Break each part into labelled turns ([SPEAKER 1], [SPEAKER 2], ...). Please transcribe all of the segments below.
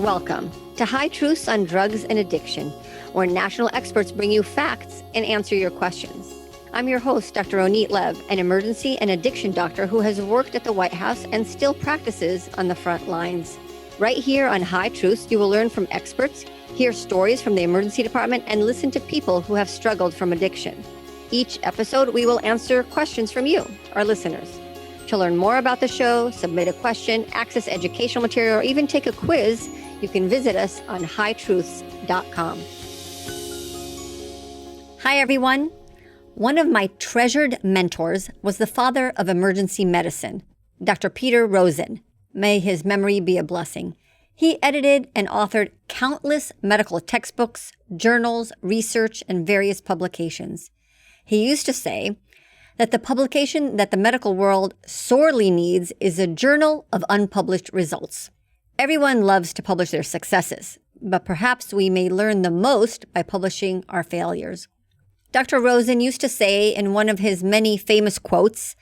[SPEAKER 1] Welcome to High Truths on Drugs and Addiction, where national experts bring you facts and answer your questions. I'm your host, Dr. Roneet Lev, an emergency and addiction doctor who has worked at the White House and still practices on the front lines. Right here on High Truths, you will learn from experts, hear stories from the emergency department, and listen to people who have struggled from addiction. Each episode, we will answer questions from you, our listeners. To learn more about the show, submit a question, access educational material, or even take a quiz, you can visit us on hightruths.com. Hi, everyone. One of my treasured mentors was the father of emergency medicine, Dr. Peter Rosen. May his memory be a blessing. He edited and authored countless medical textbooks, journals, research, and various publications. He used to say that the publication that the medical world sorely needs is a journal of unpublished results. Everyone loves to publish their successes, but perhaps we may learn the most by publishing our failures. Dr. Rosen used to say in one of his many famous quotes,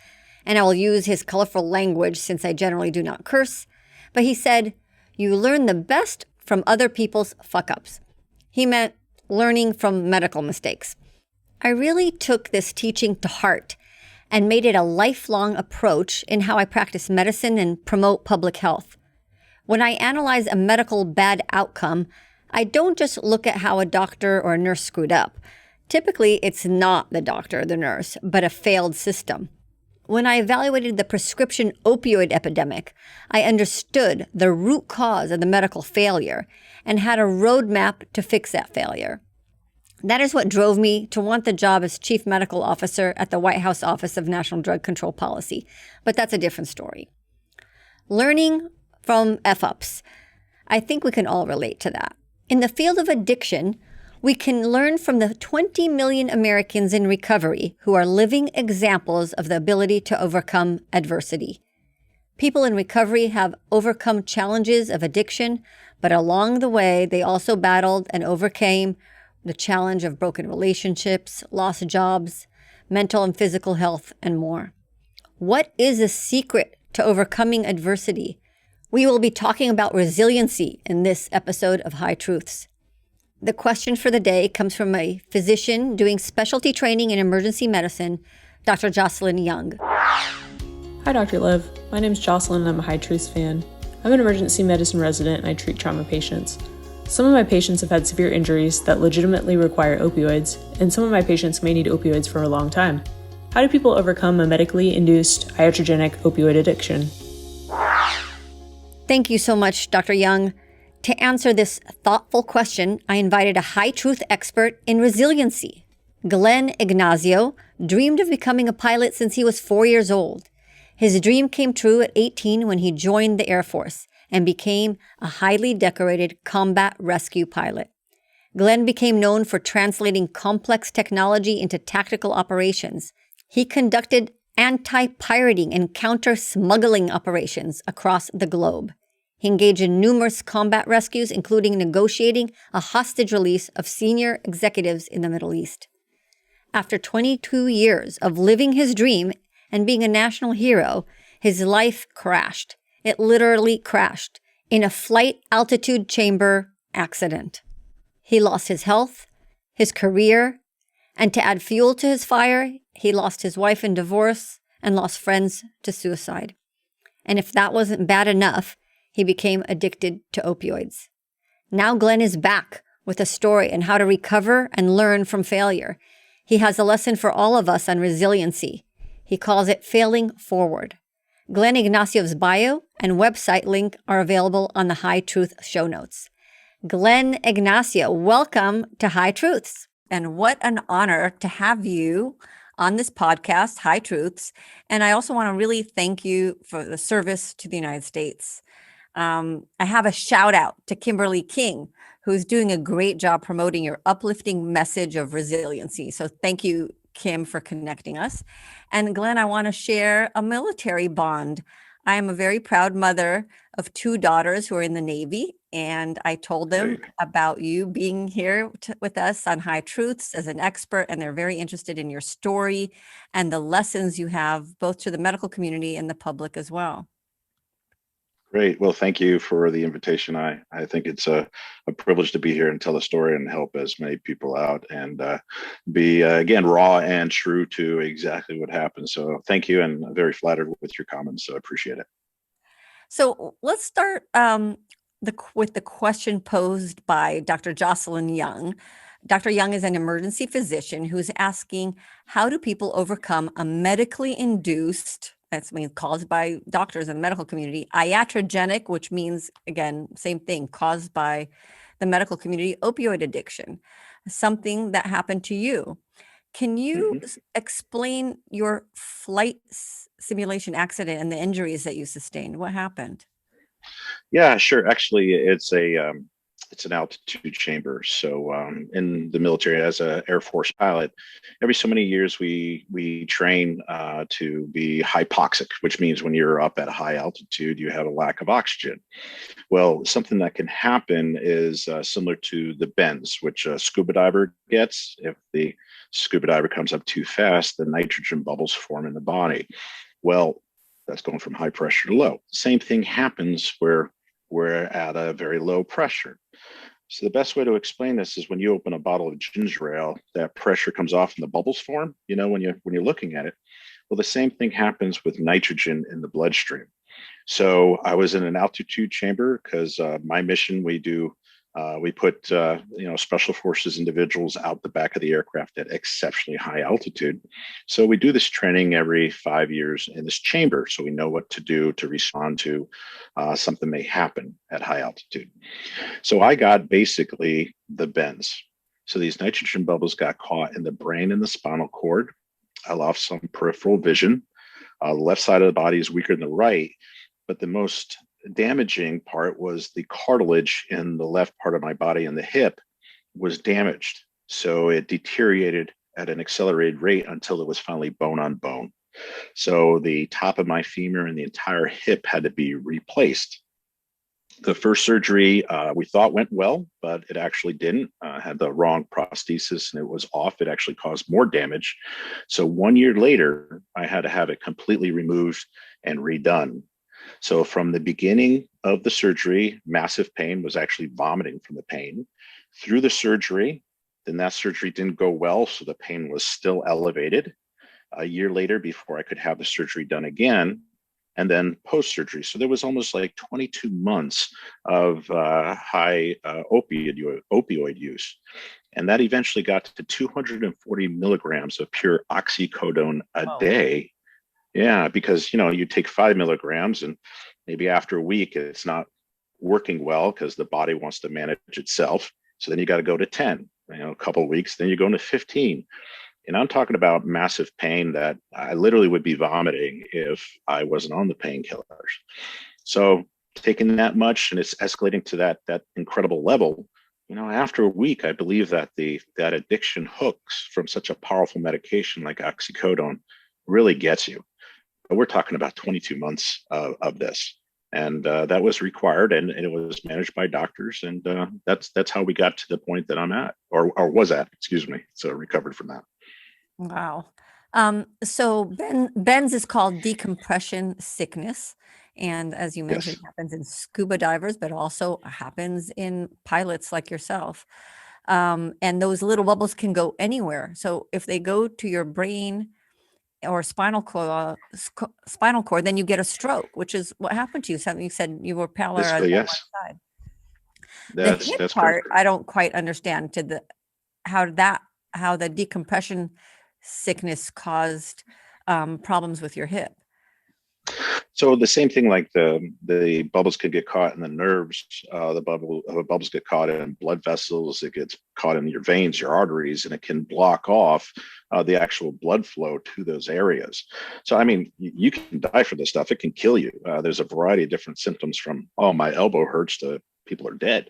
[SPEAKER 1] and I will use his colorful language since I generally do not curse, but he said, "You learn the best from other people's fuck-ups." He meant learning from medical mistakes. I really took this teaching to heart and made it a lifelong approach in how I practice medicine and promote public health. When I analyze a medical bad outcome, I don't just look at how a doctor or a nurse screwed up. Typically, it's not the doctor or the nurse, but a failed system. When I evaluated the prescription opioid epidemic, I understood the root cause of the medical failure and had a roadmap to fix that failure. That is what drove me to want the job as Chief Medical Officer at the White House Office of National Drug Control Policy, but that's a different story. Learning from F-ups. I think we can all relate to that. In the field of addiction, we can learn from the 20 million Americans in recovery who are living examples of the ability to overcome adversity. People in recovery have overcome challenges of addiction, but along the way, they also battled and overcame the challenge of broken relationships, lost jobs, mental and physical health, and more. What is the secret to overcoming adversity? We will be talking about resiliency in this episode of High Truths. The question for the day comes from a physician doing specialty training in emergency medicine, Dr. Jocelyn Young.
[SPEAKER 2] Hi, Dr. Lev. My name is Jocelyn and I'm a High Truths fan. I'm an emergency medicine resident and I treat trauma patients. Some of my patients have had severe injuries that legitimately require opioids, and some of my patients may need opioids for a long time. How do people overcome a medically induced iatrogenic opioid addiction?
[SPEAKER 1] Thank you so much, Dr. Young. To answer this thoughtful question, I invited a high truth expert in resiliency. Glenn Ignazio dreamed of becoming a pilot since he was 4 years old. His dream came true at 18 when he joined the Air Force and became a highly decorated combat rescue pilot. Glenn became known for translating complex technology into tactical operations. He conducted anti-pirating and counter-smuggling operations across the globe. He engaged in numerous combat rescues, including negotiating a hostage release of senior executives in the Middle East. After 22 years of living his dream and being a national hero, his life crashed. It literally crashed in a flight altitude chamber accident. He lost his health, his career, and to add fuel to his fire, he lost his wife in divorce and lost friends to suicide. And if that wasn't bad enough, he became addicted to opioids. Now Glenn is back with a story on how to recover and learn from failure. He has a lesson for all of us on resiliency. He calls it failing forward. Glenn Ignazio's bio and website link are available on the High Truth show notes. Glenn Ignazio, welcome to High Truths. And what an honor to have you on this podcast, High Truths. And I also want to really thank you for the service to the United States. I have a shout out to Kimberly King, who's doing a great job promoting your uplifting message of resiliency. So thank you, Kim, for connecting us. And Glenn, I want to share a military bond. I am a very proud mother of 2 daughters who are in the Navy, and I told them about you being here with us on High Truths as an expert, and they're very interested in your story and the lessons you have both to the medical community and the public as well.
[SPEAKER 3] Great. Well, thank you for the invitation. I think it's a privilege to be here and tell the story and help as many people out and be, again, raw and true to exactly what happened. So thank you. And I'm very flattered with your comments. So I appreciate it.
[SPEAKER 1] So let's start with the question posed by Dr. Jocelyn Young. Dr. Young is an emergency physician who's asking, how do people overcome a medically induced, that's means caused by doctors in the medical community, iatrogenic, which means, again, same thing, caused by the medical community, opioid addiction, something that happened to you. Can you
[SPEAKER 3] Mhm.
[SPEAKER 1] explain your flight simulation accident and the injuries that you sustained? What happened?
[SPEAKER 3] Yeah, sure. Actually, it's an altitude chamber. So in the military, as an Air Force pilot, every so many years we train to be hypoxic, which means when you're up at a high altitude, you have a lack of oxygen. Well, something that can happen is similar to the bends, which a scuba diver gets. If the scuba diver comes up too fast, the nitrogen bubbles form in the body. Well, that's going from high pressure to low. Same thing happens where we're at a very low pressure. So the best way to explain this is when you open a bottle of ginger ale, that pressure comes off and the bubbles form, when you're looking at it. Well, the same thing happens with nitrogen in the bloodstream. So I was in an altitude chamber because my mission, we put special forces individuals out the back of the aircraft at exceptionally high altitude. So we do this training every 5 years in this chamber, so we know what to do to respond to something may happen at high altitude. So I got basically the bends. So these nitrogen bubbles got caught in the brain and the spinal cord. I lost some peripheral vision. The left side of the body is weaker than the right, but the most damaging part was the cartilage in the left part of my body and the hip was damaged. So it deteriorated at an accelerated rate until it was finally bone on bone. So the top of my femur and the entire hip had to be replaced. The first surgery we thought went well, but it actually didn't. Had the wrong prosthesis and it was off. It actually caused more damage. So 1 year later, I had to have it completely removed and redone. So from the beginning of the surgery, massive pain, was actually vomiting from the pain. Through the surgery, then that surgery didn't go well, so the pain was still elevated. A year later, before I could have the surgery done again, and then post-surgery. So there was almost like 22 months of high opioid use. And that eventually got to 240 milligrams of pure oxycodone a day. Yeah, because you take 5 milligrams and maybe after a week it's not working well because the body wants to manage itself. So then you got to go to 10, a couple of weeks, then you go to 15. And I'm talking about massive pain that I literally would be vomiting if I wasn't on the painkillers. So taking that much and it's escalating to that incredible level, after a week, I believe that that addiction hooks from such a powerful medication like oxycodone really gets you. But we're talking about 22 months of this. And that was required, and it was managed by doctors, and that's how we got to the point that I'm at, or was at, excuse me. So recovered from that.
[SPEAKER 1] Wow. So Ben's is called decompression sickness. And as you mentioned,
[SPEAKER 3] Yes.
[SPEAKER 1] it happens in scuba divers, but also happens in pilots like yourself. And those little bubbles can go anywhere. So if they go to your brain or spinal cord, then you get a stroke, which is what happened to you. Something you said you were paralyzed
[SPEAKER 3] Basically,
[SPEAKER 1] on
[SPEAKER 3] yes.
[SPEAKER 1] one side. The
[SPEAKER 3] That's
[SPEAKER 1] hip
[SPEAKER 3] that's
[SPEAKER 1] part,
[SPEAKER 3] correct.
[SPEAKER 1] I don't quite understand how the decompression sickness caused problems with your hip.
[SPEAKER 3] So the same thing, like the bubbles could get caught in the nerves. Bubbles get caught in blood vessels. It gets caught in your veins, your arteries, and it can block off the actual blood flow to those areas. So I mean, you can die from this stuff. It can kill you. There's a variety of different symptoms from my elbow hurts to people are dead.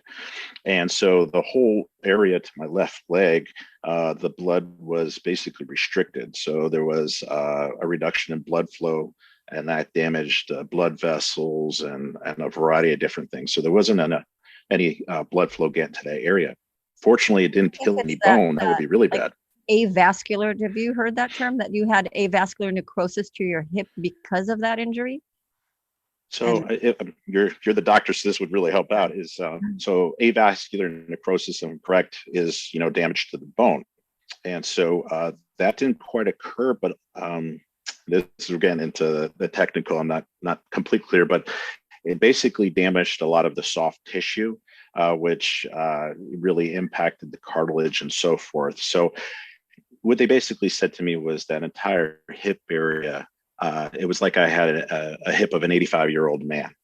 [SPEAKER 3] And so the whole area to my left leg, the blood was basically restricted. So there was a reduction in blood flow, and that damaged blood vessels and a variety of different things. So there wasn't any blood flow getting to that area. Fortunately, it didn't
[SPEAKER 1] I think
[SPEAKER 3] kill any
[SPEAKER 1] it's that
[SPEAKER 3] bone. That would be really
[SPEAKER 1] like
[SPEAKER 3] bad.
[SPEAKER 1] avascular. Have you heard that term, that you had avascular necrosis to your hip because of that injury?
[SPEAKER 3] So you're the doctor, so this would really help out. Is so avascular necrosis, I'm correct, is damage to the bone, and so that didn't quite occur. But this is again into the technical. I'm not completely clear, but it basically damaged a lot of the soft tissue, which really impacted the cartilage and so forth. So what they basically said to me was that entire hip area. It was like I had a hip of an 85-year-old man.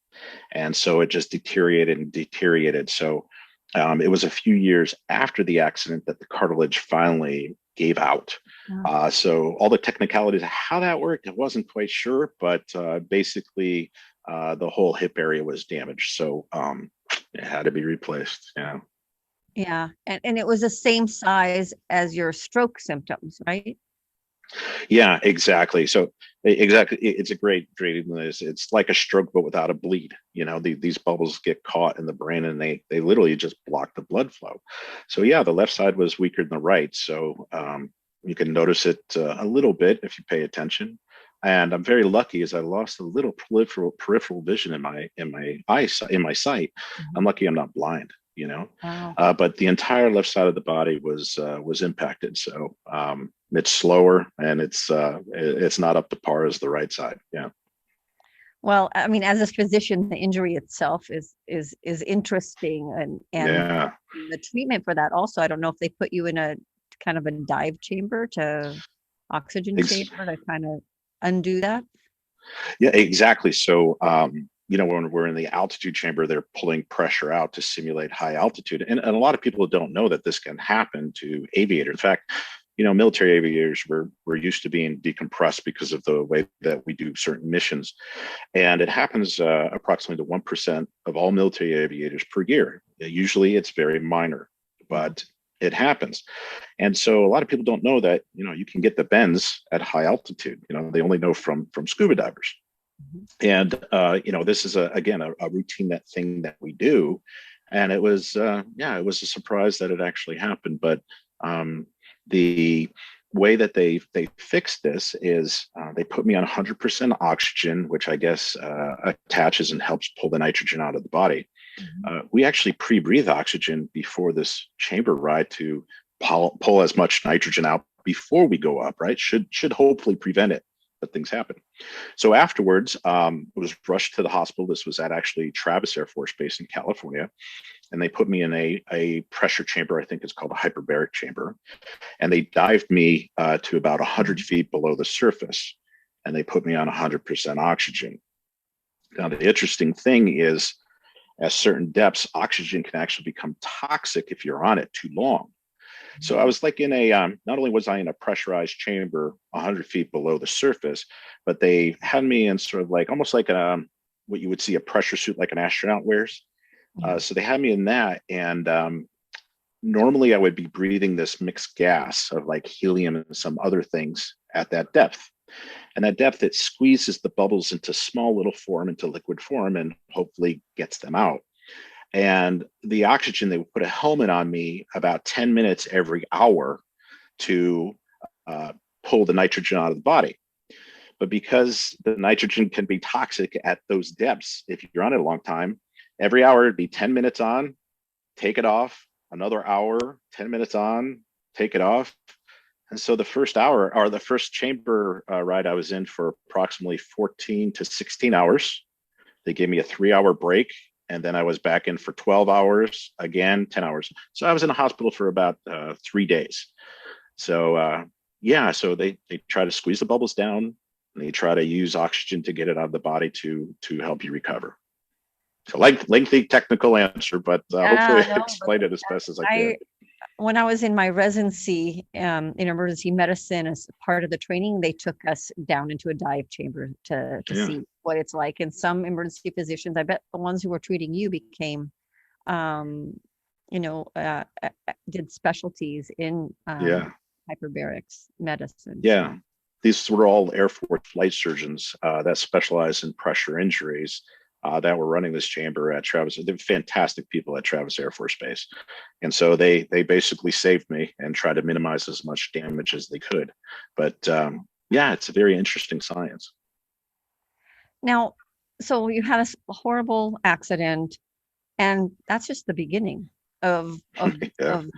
[SPEAKER 3] And so it just deteriorated and deteriorated. So it was a few years after the accident that the cartilage finally gave out. So all the technicalities of how that worked, I wasn't quite sure, but basically the whole hip area was damaged. So it had to be replaced. Yeah.
[SPEAKER 1] Yeah. And it was the same size as your stroke symptoms, right?
[SPEAKER 3] Yeah, exactly. So exactly, it's a great. It's like a stroke, but without a bleed. These bubbles get caught in the brain, and they literally just block the blood flow. So yeah, the left side was weaker than the right. So you can notice it a little bit if you pay attention. And I'm very lucky, as I lost a little peripheral vision in my sight. I'm lucky I'm not blind.
[SPEAKER 1] Wow.
[SPEAKER 3] But the entire left side of the body was impacted. So it's slower, and it's not up to par as the right side. Yeah.
[SPEAKER 1] Well, I mean, as a physician, the injury itself is interesting, and
[SPEAKER 3] Yeah.
[SPEAKER 1] the treatment for that also. I don't know if they put you in a kind of a dive chamber oxygen chamber to kind of undo that.
[SPEAKER 3] Yeah, exactly. So when we're in the altitude chamber, they're pulling pressure out to simulate high altitude. And a lot of people don't know that this can happen to aviators. In fact, military aviators we're used to being decompressed because of the way that we do certain missions. And it happens approximately to 1% of all military aviators per year. Usually it's very minor, but it happens. And so a lot of people don't know that, you can get the bends at high altitude. They only know from scuba divers. And this is a routine thing that we do, and it was it was a surprise that it actually happened. But the way that they fixed this is they put me on 100% oxygen, which I guess attaches and helps pull the nitrogen out of the body. We actually pre-breathe oxygen before this chamber ride to pull as much nitrogen out before we go up. Right? Should hopefully prevent it. But things happen. So afterwards, it was rushed to the hospital. This was at actually Travis Air Force Base in California. And they put me in a pressure chamber. I think it's called a hyperbaric chamber. And they dived me to about 100 feet below the surface. And they put me on 100% oxygen. Now, the interesting thing is, at certain depths, oxygen can actually become toxic if you're on it too long. So I was like in not only was I in a pressurized chamber 100 feet below the surface, but they had me in sort of like almost like what you would see a pressure suit like an astronaut wears. So they had me in that. And normally I would be breathing this mixed gas of like helium and some other things at that depth. And that depth, it squeezes the bubbles into small little form, into liquid form, and hopefully gets them out. And the oxygen, they would put a helmet on me about 10 minutes every hour to pull the nitrogen out of the body. But because the nitrogen can be toxic at those depths, if you're on it a long time, every hour it'd be 10 minutes on, take it off, another hour, 10 minutes on, take it off. And so the first hour, or the first chamber ride I was in for approximately 14 to 16 hours. They gave me a 3-hour break. And then I was back in for 12 hours, again, 10 hours. So I was in the hospital for about 3 days. So so they try to squeeze the bubbles down, and they try to use oxygen to get it out of the body to help you recover. So lengthy technical answer, but hopefully I explained it as best as I can.
[SPEAKER 1] When I was in my residency in emergency medicine, as part of the training, they took us down into a dive chamber to see what it's like. And some emergency physicians, I bet the ones who were treating you became, did specialties in hyperbarics medicine.
[SPEAKER 3] Yeah. So. These were all Air Force flight surgeons that specialize in pressure injuries. That were running this chamber at Travis. They're fantastic people at Travis Air Force Base. And so they basically saved me and tried to minimize as much damage as they could. But it's a very interesting science.
[SPEAKER 1] Now, So you had a horrible accident, and that's just the beginning of of
[SPEAKER 3] Yeah.
[SPEAKER 1] of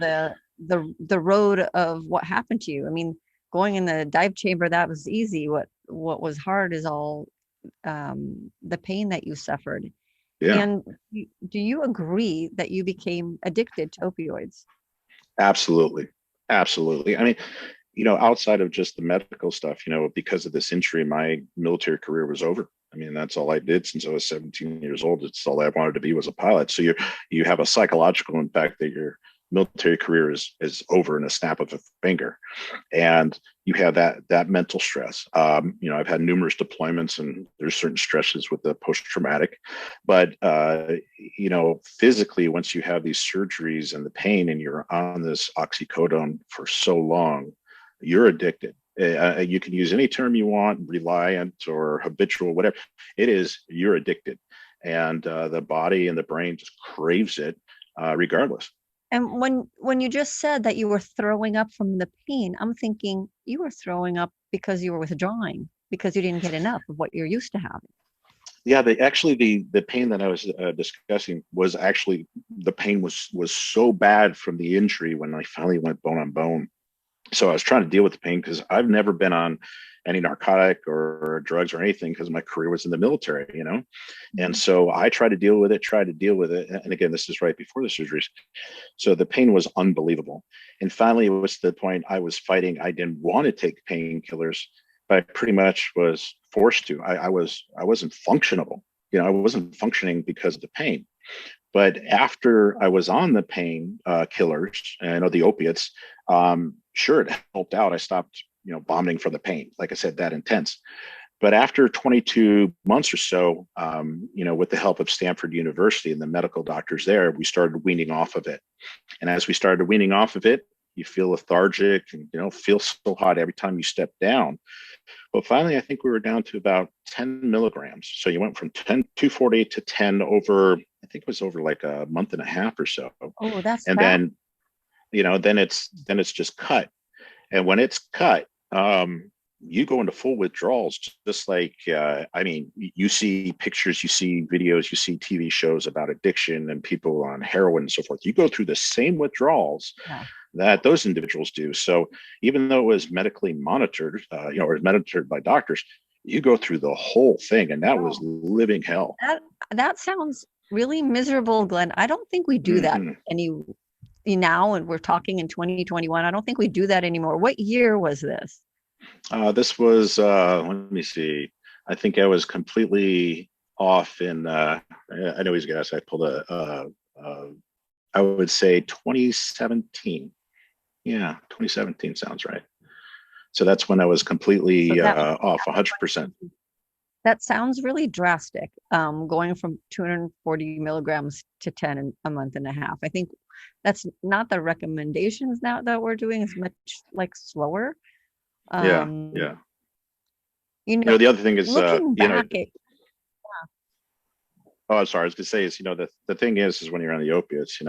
[SPEAKER 1] the road of what happened to you. I mean, going in the dive chamber, that was easy. What was hard is all the pain that you suffered.
[SPEAKER 3] Yeah.
[SPEAKER 1] And do you agree that you became addicted to opioids?
[SPEAKER 3] Absolutely. Absolutely. I mean, outside of just the medical stuff, because of this injury, my military career was over. I mean, that's all I did since I was 17 years old. It's all I wanted to be was a pilot. So you have a psychological impact that your military career is over in a snap of a finger, and you have that mental stress. I've had numerous deployments, and there's certain stresses with the post traumatic, but physically, once you have these surgeries and the pain, and you're on this oxycodone for so long, you're addicted. You can use any term you want, reliant or habitual, whatever it is, you're addicted. And the body and the brain just craves it regardless.
[SPEAKER 1] And when you just said that you were throwing up from the pain, I'm thinking you were throwing up because you were withdrawing, because you didn't get enough of what you're used to having.
[SPEAKER 3] Yeah, the pain that I was discussing was actually, the pain was so bad from the injury when I finally went bone on bone. So I was trying to deal with the pain because I've never been on any narcotic or drugs or anything because my career was in the military. And
[SPEAKER 1] Mhm.
[SPEAKER 3] so I tried to deal with it. And again, this is right before the surgeries. So the pain was unbelievable. And finally, it was to the point I was fighting. I didn't want to take painkillers, but I pretty much was forced to. I wasn't functionable. I wasn't functioning because of the pain. But after I was on the pain killers and the opiates, sure, it helped out. I stopped, vomiting from the pain. Like I said, that intense. But after 22 months or so, with the help of Stanford University and the medical doctors there, we started weaning off of it. And as we started weaning off of it, you feel lethargic and feel so hot every time you step down. But finally, I think we were down to about 10 milligrams. So you went from 248 to 10 over, I think it was over like a month and a half or so.
[SPEAKER 1] Oh, that's
[SPEAKER 3] And
[SPEAKER 1] fast.
[SPEAKER 3] then, then it's just cut. And when it's cut, you go into full withdrawals, just like, I mean, you see pictures, you see videos, you see TV shows about addiction and people on heroin and so forth. You go through the same withdrawals
[SPEAKER 1] Yeah.
[SPEAKER 3] that those individuals do. So even though it was medically monitored, or monitored by doctors, you go through the whole thing, and that was
[SPEAKER 1] Oh,
[SPEAKER 3] living hell.
[SPEAKER 1] that that sounds really miserable, Glenn. I don't think we do that
[SPEAKER 3] Hmm.
[SPEAKER 1] any now, and we're talking in 2021. I don't think we do that anymore. What year was this?
[SPEAKER 3] This was, let me see. I think I was completely off in. I know he's going to. I pulled uh, I would say 2017. Yeah, 2017 sounds right. So that's when I was
[SPEAKER 1] So
[SPEAKER 3] completely
[SPEAKER 1] that
[SPEAKER 3] off 100%.
[SPEAKER 1] that sounds really drastic. Going from 240 milligrams to 10 in a month and a half. I think that's not the recommendations now that we're doing. It's much like slower.
[SPEAKER 3] Yeah,
[SPEAKER 1] Um,
[SPEAKER 3] yeah.
[SPEAKER 1] you know,
[SPEAKER 3] The other thing is,
[SPEAKER 1] looking back at
[SPEAKER 3] oh, I'm sorry. I was going to say is, the thing is when you're on the opiates,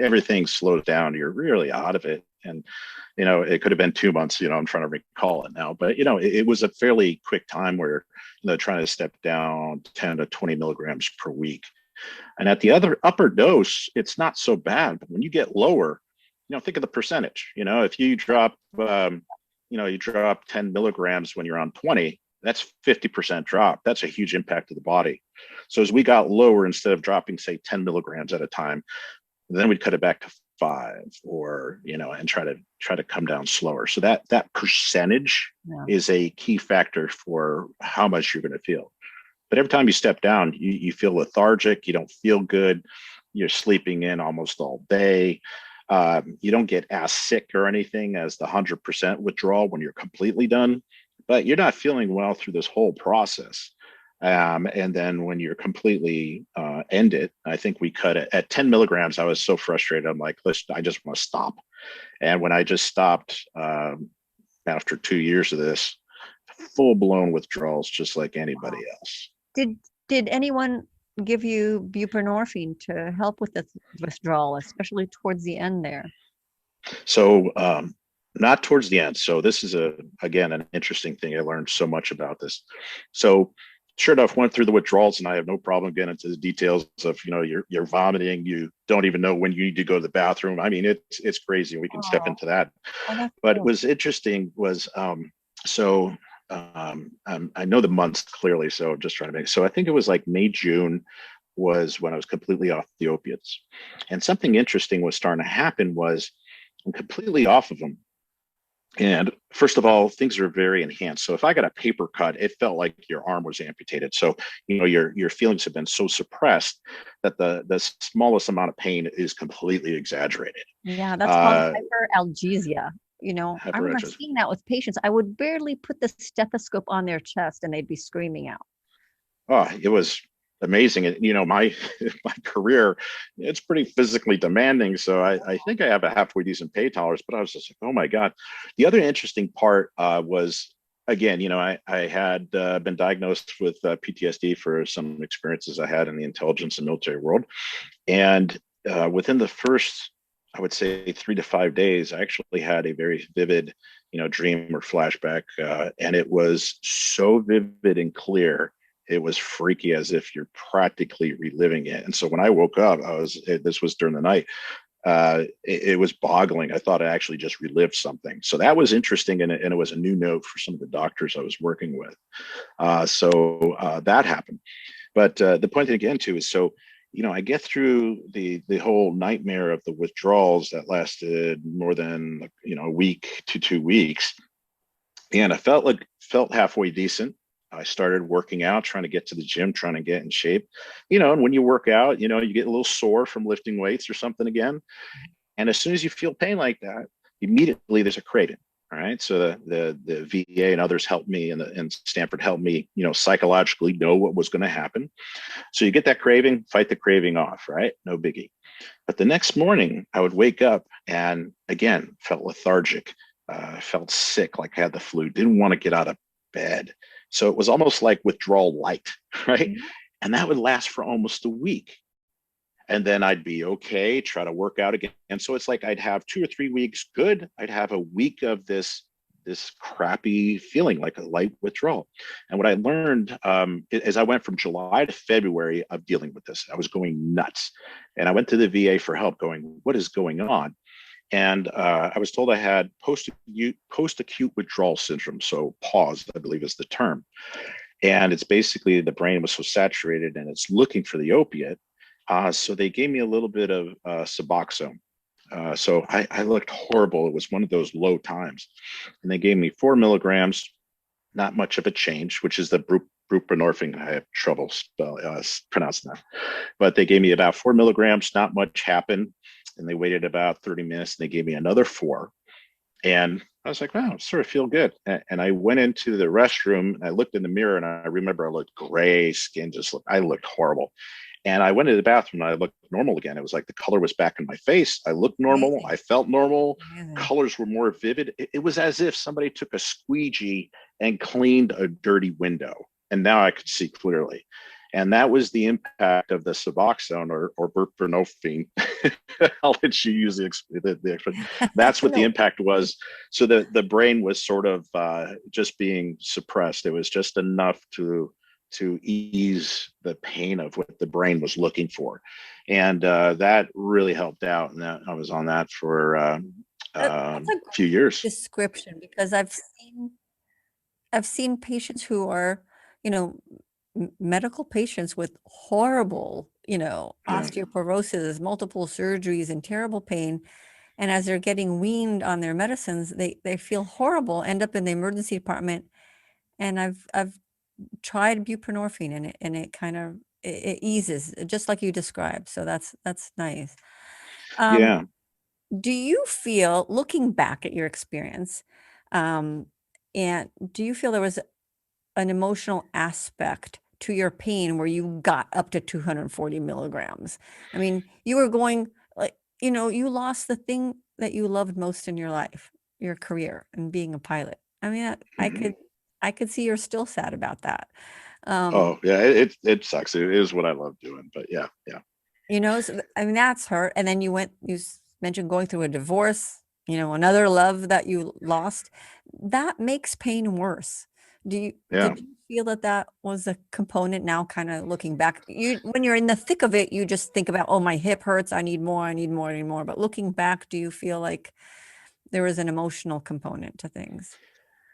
[SPEAKER 3] everything slows down. You're really out of it. And, it could have been 2 months, I'm trying to recall it now, but, it was a fairly quick time where, trying to step down 10 to 20 milligrams per week. And at the other upper dose, it's not so bad. But when you get lower, think of the percentage. If you drop, you drop 10 milligrams when you're on 20, that's 50% drop. That's a huge impact to the body. So as we got lower, instead of dropping, say, 10 milligrams at a time, then we'd cut it back to 5, or, and try to come down slower. So that percentage
[SPEAKER 1] yeah.
[SPEAKER 3] is a key factor for how much you're going to feel. But every time you step down, you feel lethargic. You don't feel good. You're sleeping in almost all day. You don't get as sick or anything as the 100% withdrawal when you're completely done, but you're not feeling well through this whole process. And then when you're completely end it, I think we cut it at 10 milligrams. I was so frustrated. I'm like, listen, I just want to stop. And when I just stopped, after 2 years of this, full blown withdrawals, just like anybody else.
[SPEAKER 1] Did did anyone give you buprenorphine to help with the withdrawal, especially towards the end there?
[SPEAKER 3] So, not towards the end. So this is again, an interesting thing. I learned so much about this. So sure enough, went through the withdrawals, and I have no problem getting into the details of, you're vomiting, you don't even know when you need to go to the bathroom. I mean, it's crazy. We can step
[SPEAKER 1] Oh,
[SPEAKER 3] into that.
[SPEAKER 1] oh, that's
[SPEAKER 3] But it
[SPEAKER 1] cool.
[SPEAKER 3] was interesting was so I know the months clearly, so I'm just trying to make. So I think it was like May, June was when I was completely off the opiates, and something interesting was starting to happen. Was I'm completely off of them, and first of all, things are very enhanced. So if I got a paper cut, it felt like your arm was amputated. So your feelings have been so suppressed that the smallest amount of pain is completely exaggerated.
[SPEAKER 1] Yeah, that's called
[SPEAKER 3] Uh,
[SPEAKER 1] hyperalgesia. I remember
[SPEAKER 3] Hyperactive.
[SPEAKER 1] seeing that with patients. I would barely put the stethoscope on their chest and they'd be screaming out.
[SPEAKER 3] Oh, it was amazing. And my my career, it's pretty physically demanding. So I think I have a halfway decent pay tolerance, but I was just like, oh my God. The other interesting part was again, I had been diagnosed with PTSD for some experiences I had in the intelligence and military world. And within the first, I would say 3 to 5 days, I actually had a very vivid, dream or flashback, and it was so vivid and clear. It was freaky, as if you're practically reliving it. And so when I woke up, this was during the night. It was boggling. I thought I actually just relived something. So that was interesting, and it was a new note for some of the doctors I was working with. So that happened. But the point to get into is so, I get through the whole nightmare of the withdrawals that lasted more than a week to 2 weeks, and I felt halfway decent. I started working out, trying to get to the gym, trying to get in shape. And when you work out, you get a little sore from lifting weights or something again. And as soon as you feel pain like that, immediately there's a craving. All right. So the VA and others helped me, and Stanford helped me, psychologically know what was going to happen. So you get that craving, fight the craving off, right? No biggie. But the next morning, I would wake up and again felt lethargic, felt sick, like I had the flu, didn't want to get out of bed. So it was almost like withdrawal light, right?
[SPEAKER 1] Mhm.
[SPEAKER 3] And that would last for almost a week. And then I'd be okay, try to work out again. And so it's like I'd have 2 or 3 weeks good. I'd have a week of this crappy feeling, like a light withdrawal. And what I learned, as I went from July to February of dealing with this, I was going nuts. And I went to the VA for help, going, what is going on? And I was told I had post-acute withdrawal syndrome. So pause, I believe is the term. And it's basically the brain was so saturated and it's looking for the opiate. So they gave me a little bit of Suboxone. So I looked horrible. It was one of those low times. And they gave me 4 milligrams, not much of a change, which is the buprenorphine. I have trouble pronouncing that. But they gave me about 4 milligrams, not much happened. And they waited about 30 minutes and they gave me another four. And I was like, wow, I sort of feel good. And I went into the restroom and I looked in the mirror and I remember I looked gray, skin I looked horrible. And I went to the bathroom and I looked normal again. It was like the color was back in my face. I looked normal.
[SPEAKER 1] Amazing.
[SPEAKER 3] I felt normal.
[SPEAKER 1] Amazing.
[SPEAKER 3] Colors were more vivid. It was as if somebody took a squeegee and cleaned a dirty window. And now I could see clearly. And that was the impact of the Suboxone or buprenorphine. I'll let you use the expression. That's what the
[SPEAKER 1] No.
[SPEAKER 3] impact was. So the brain was sort of just being suppressed. It was just enough to ease the pain of what the brain was looking for, and that really helped out. And I was on that for
[SPEAKER 1] That's a
[SPEAKER 3] few
[SPEAKER 1] great
[SPEAKER 3] years.
[SPEAKER 1] description because I've seen patients who are, you know, medical patients with horrible,
[SPEAKER 3] Yeah,
[SPEAKER 1] osteoporosis, multiple surgeries, and terrible pain. And as they're getting weaned on their medicines, they feel horrible, end up in the emergency department. And I've tried buprenorphine, and it kind of it eases just like you described. So that's nice. Um,
[SPEAKER 3] yeah.
[SPEAKER 1] do you feel, looking back at your experience, um, and do you feel there was an emotional aspect to your pain where you got up to 240 milligrams? I mean, you were going like, you lost the thing that you loved most in your life, your career and being a pilot. I mean, I
[SPEAKER 3] Mhm.
[SPEAKER 1] could see you're still sad about that. Um,
[SPEAKER 3] Oh yeah, it sucks. It is what I love doing, but yeah, yeah.
[SPEAKER 1] so, I mean, that's hurt. And then mentioned going through a divorce, another love that you lost. That makes pain worse.
[SPEAKER 3] Yeah.
[SPEAKER 1] Did you feel that that was a component now, kind of looking back? When you're in the thick of it, you just think about, oh, my hip hurts, I need more, I need more, I need more. But looking back, do you feel like there was an emotional component to things?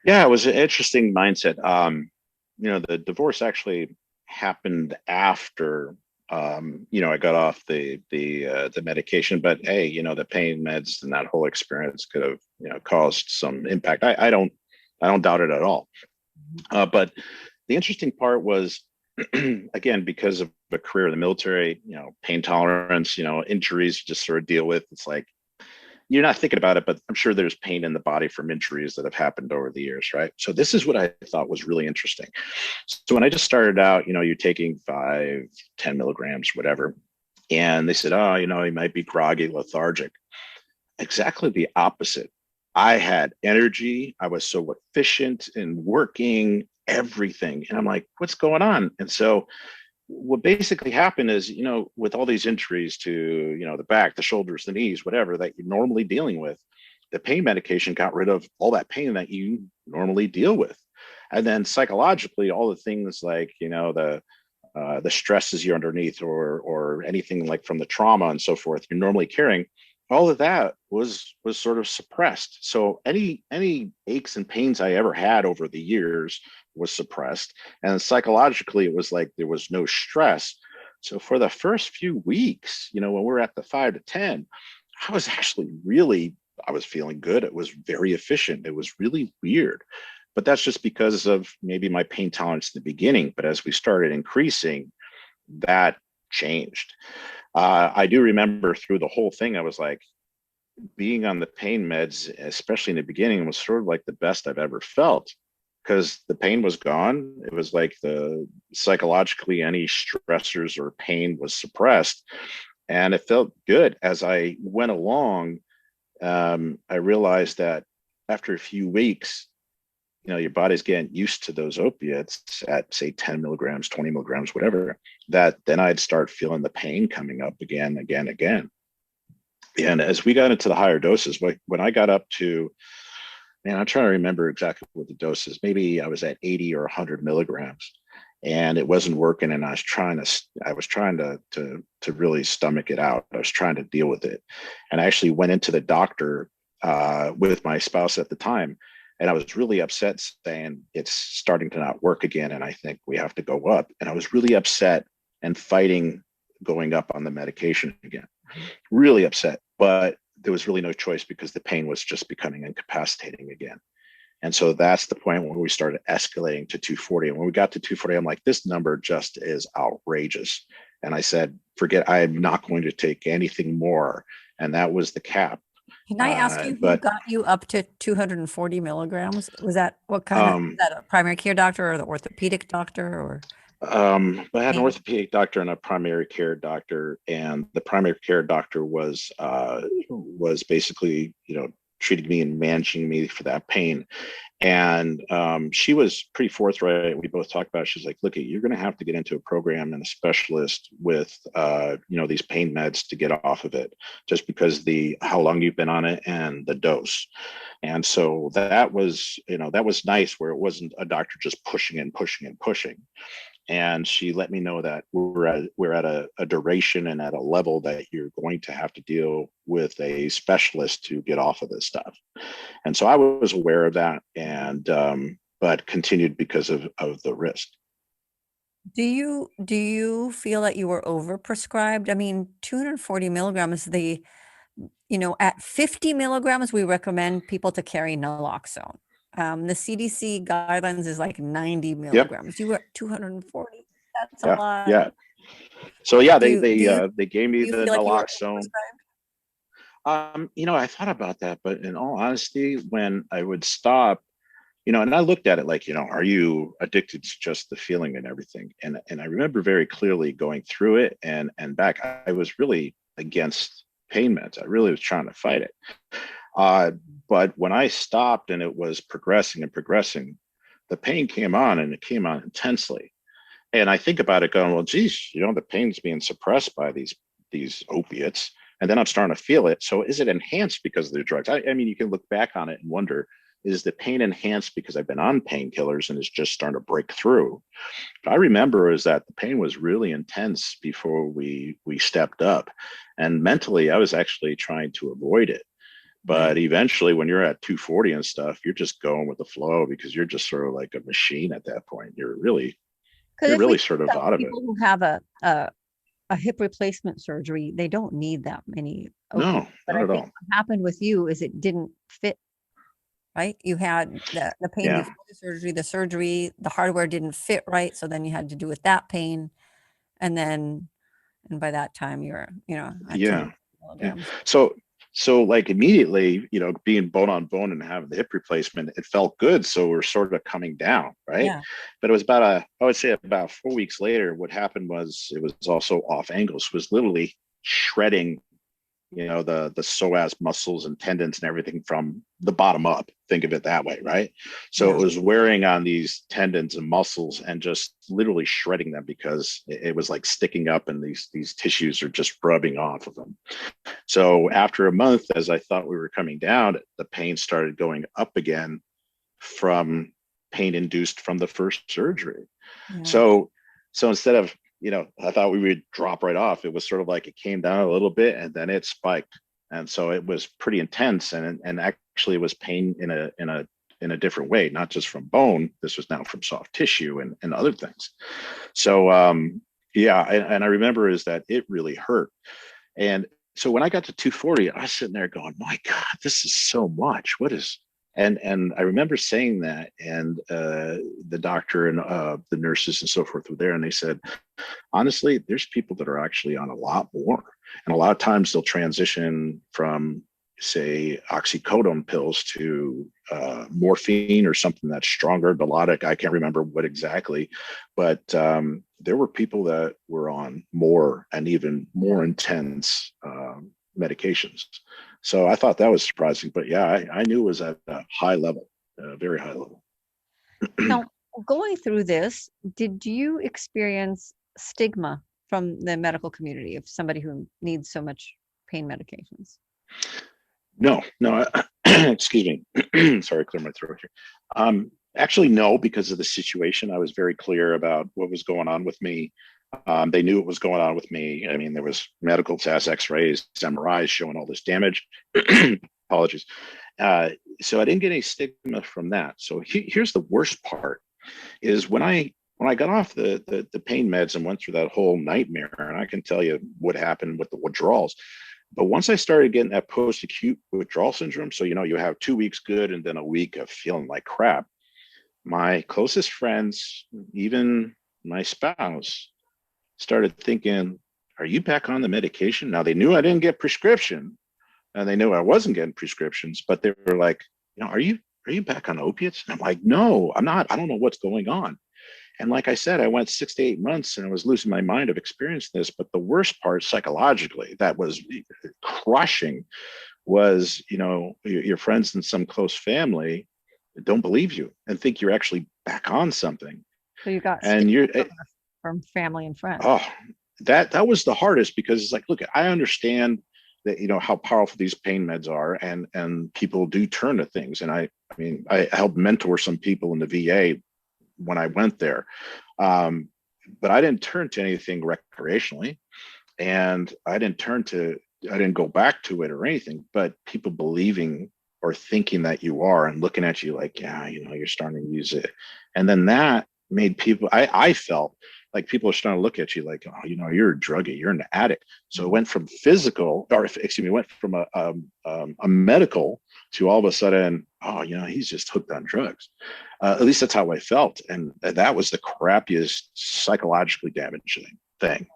[SPEAKER 3] Yeah, it was an interesting mindset. The divorce actually happened after I got off the medication, but hey, the pain meds and that whole experience could have, caused some impact. I don't doubt it at all. But the interesting part was, again, because of a career in the military, pain tolerance, injuries, you just sort of deal with. It's like you're not thinking about it, but I'm sure there's pain in the body from injuries that have happened over the years, right? So this is what I thought was really interesting. So when I just started out, you're taking 5, 10 milligrams, whatever, and they said, oh, you might be groggy, lethargic. Exactly the opposite. I had energy. I was so efficient in working everything. And I'm like, what's going on? And so what basically happened is, with all these injuries to, the back, the shoulders, the knees, whatever that you're normally dealing with, the pain medication got rid of all that pain that you normally deal with. And then psychologically, all the things like, the stresses you're underneath or anything like from the trauma and so forth, you're normally carrying, all of that was sort of suppressed. So any aches and pains I ever had over the years was suppressed. And psychologically, it was like there was no stress. So for the first few weeks, when we're at the 5 to 10, I was actually I was feeling good. It was very efficient. It was really weird. But that's just because of maybe my pain tolerance in the beginning. But as we started increasing, that changed. I do remember through the whole thing, I was like, being on the pain meds, especially in the beginning, was sort of like the best I've ever felt because the pain was gone. It was like the psychologically any stressors or pain was suppressed, and it felt good as I went along. I realized that after a few weeks, your body's getting used to those opiates at say 10 milligrams, 20 milligrams, whatever, that then I'd start feeling the pain coming up again, again, again. And as we got into the higher doses, when I got up to, man, I'm trying to remember exactly what the dose is. Maybe I was at 80 or 100 milligrams and it wasn't working. And I was trying to really stomach it out. I was trying to deal with it. And I actually went into the doctor with my spouse at the time. And I was really upset saying it's starting to not work again. And I think we have to go up. And I was really upset and fighting going up on the medication again. Really upset. But there was really no choice because the pain was just becoming incapacitating again. And so that's the point where we started escalating to 240. And when we got to 240, I'm like, this number just is outrageous. And I said, forget, I am not going to take anything more. And that was the cap.
[SPEAKER 1] Can I ask you who
[SPEAKER 3] But
[SPEAKER 1] got you up to 240 milligrams? Was that what kind of, is that a primary care doctor or the orthopedic doctor or?
[SPEAKER 3] I had an orthopedic doctor and a primary care doctor, and the primary care doctor was basically, treating me and managing me for that pain. And she was pretty forthright. We both talked about it. She's like, look, you're going to have to get into a program and a specialist with, these pain meds to get off of it, just because how long you've been on it and the dose. And so that was nice where it wasn't a doctor just pushing and pushing and pushing. And she let me know that we're at a duration and at a level that you're going to have to deal with a specialist to get off of this stuff. And so I was aware of that, and but continued because of the risk.
[SPEAKER 1] Do you feel that you were overprescribed? I mean, 240 milligrams, at 50 milligrams, we recommend people to carry naloxone. The CDC guidelines is like 90
[SPEAKER 3] Yep.
[SPEAKER 1] milligrams. You were at 240. That's a
[SPEAKER 3] Yeah.
[SPEAKER 1] lot.
[SPEAKER 3] Yeah. So yeah,
[SPEAKER 1] Do you do you
[SPEAKER 3] they gave
[SPEAKER 1] do
[SPEAKER 3] me
[SPEAKER 1] you
[SPEAKER 3] the
[SPEAKER 1] feel like you were
[SPEAKER 3] naloxone.
[SPEAKER 1] overprescribed?
[SPEAKER 3] I thought about that, but in all honesty, when I would stop, and I looked at it like, are you addicted to just the feeling and everything? And I remember very clearly going through it and back. I was really against pain meds. I really was trying to fight it. But when I stopped and it was progressing and progressing, the pain came on and it came on intensely. And I think about it going, well, geez, the pain's being suppressed by these opiates. And then I'm starting to feel it. So is it enhanced because of the drugs? I mean, you can look back on it and wonder, is the pain enhanced because I've been on painkillers and it's just starting to break through. But I remember is that the pain was really intense before we stepped up, and mentally I was actually trying to avoid it. But eventually, when you're at 240 and stuff, you're just going with the flow because you're just sort of like a machine at that point. You're really sort of out of it.
[SPEAKER 1] People who have a hip replacement surgery, they don't need that many.
[SPEAKER 3] No,
[SPEAKER 1] but
[SPEAKER 3] not
[SPEAKER 1] I
[SPEAKER 3] at
[SPEAKER 1] think
[SPEAKER 3] all.
[SPEAKER 1] what happened with you is it didn't fit, right? You had the pain
[SPEAKER 3] Yeah.
[SPEAKER 1] before the surgery, the hardware didn't fit right. So then you had to do with that pain. And by that time you're, at 200
[SPEAKER 3] Yeah.
[SPEAKER 1] milligrams.
[SPEAKER 3] So like immediately, being bone on bone and having the hip replacement, it felt good. So we're sort of coming down, right?
[SPEAKER 1] Yeah.
[SPEAKER 3] But it was I would say about 4 weeks later, what happened was it was also off angles. It was literally shredding, the psoas muscles and tendons and everything from the bottom up. Think of it that way, right? So it was wearing on these tendons and muscles and just literally shredding them because it was like sticking up and these tissues are just rubbing off of them. So after a month, as I thought we were coming down, the pain started going up again from pain induced from the first surgery.
[SPEAKER 1] Yeah.
[SPEAKER 3] So instead of, I thought we would drop right off. It was sort of like it came down a little bit and then it spiked. And so it was pretty intense. And actually it was pain in a different way, not just from bone. This was now from soft tissue and other things. So and I remember is that it really hurt. And so when I got to 240, I was sitting there going, my God, this is so much. What is, and I remember saying that, and the doctor and the nurses and so forth were there, and they said, honestly, there's people that are actually on a lot more, and a lot of times they'll transition from, say, oxycodone pills to morphine or something that's stronger, Dilaudid. I can't remember what exactly, but there were people that were on more and even more intense medications. So I thought that was surprising, but yeah, I knew it was at a high level, very high level.
[SPEAKER 1] Now, going through this, did you experience stigma from the medical community of somebody who needs so much pain medications?
[SPEAKER 3] No, excuse me. Sorry, clear my throat here. Actually, no, because of the situation. I was very clear about what was going on with me. They knew what was going on with me. I mean, there was medical tests, x-rays, MRIs showing all this damage. Apologies. So I didn't get any stigma from that. So here's the worst part is when I got off the pain meds and went through that whole nightmare, and I can tell you what happened with the withdrawals. But once I started getting that post-acute withdrawal syndrome, so you have 2 weeks good and then a week of feeling like crap, my closest friends, even my spouse, started thinking, are you back on the medication? Now they knew I didn't get prescription and they knew I wasn't getting prescriptions, but they were like, are you back on opiates? And I'm like, no, I'm not. I don't know what's going on. And like I said, I went 6 to 8 months and I was losing my mind of experiencing this. But the worst part psychologically that was crushing was, your friends and some close family don't believe you and think you're actually back on something.
[SPEAKER 1] So you got
[SPEAKER 3] and you're
[SPEAKER 1] from family and friends.
[SPEAKER 3] Oh, that was the hardest, because it's like, look, I understand that, how powerful these pain meds are, and people do turn to things. And I mean, I helped mentor some people in the VA when I went there. But I didn't turn to anything recreationally, and I didn't go back to it or anything, but people believing or thinking that you are and looking at you like, yeah, you're starting to use it. And then that made people, I felt like people are starting to look at you like, oh, you're a druggie, you're an addict. So it went from went from a medical to all of a sudden, oh, he's just hooked on drugs. At least that's how I felt. And that was the crappiest psychologically damaging thing.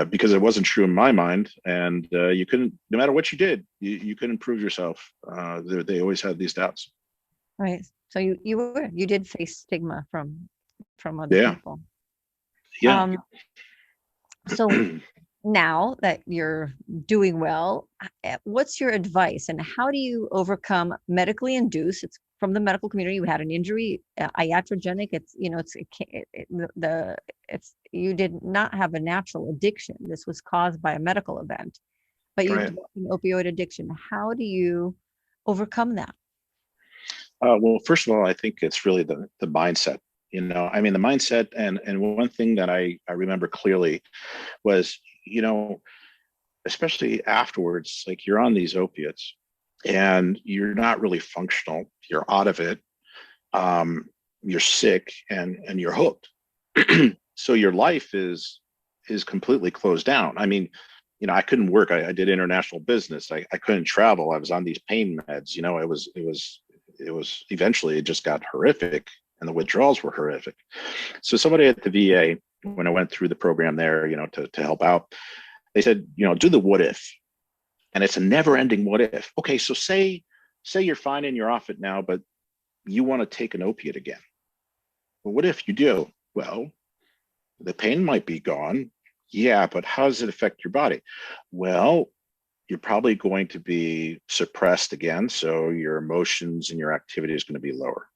[SPEAKER 3] Because it wasn't true in my mind, and you couldn't, no matter what you did, you couldn't prove yourself. They always had these doubts.
[SPEAKER 1] Right. So you did face stigma from other people.
[SPEAKER 3] Yeah.
[SPEAKER 1] So now that you're doing well, what's your advice, and how do you overcome medically induced? It's from the medical community. You had an injury, iatrogenic. You did not have a natural addiction. This was caused by a medical event, but you developed an opioid addiction. How do you overcome that?
[SPEAKER 3] Well, first of all, I think it's really the mindset. I mean, the mindset, and one thing that I remember clearly was, you know, especially afterwards, like you're on these opiates and you're not really functional. You're out of it. You're sick and you're hooked. So your life is completely closed down. I mean, I couldn't work. I did international business. I couldn't travel. I was on these pain meds. It was eventually it just got horrific, and the withdrawals were horrific. So somebody at the VA, when I went through the program there, to help out, they said, do the what if, and it's a never ending what if. Okay, so say you're fine and you're off it now, but you want to take an opiate again. Well, what if you do? Well, the pain might be gone. Yeah, but how does it affect your body? Well, you're probably going to be suppressed again. So your emotions and your activity is going to be lower.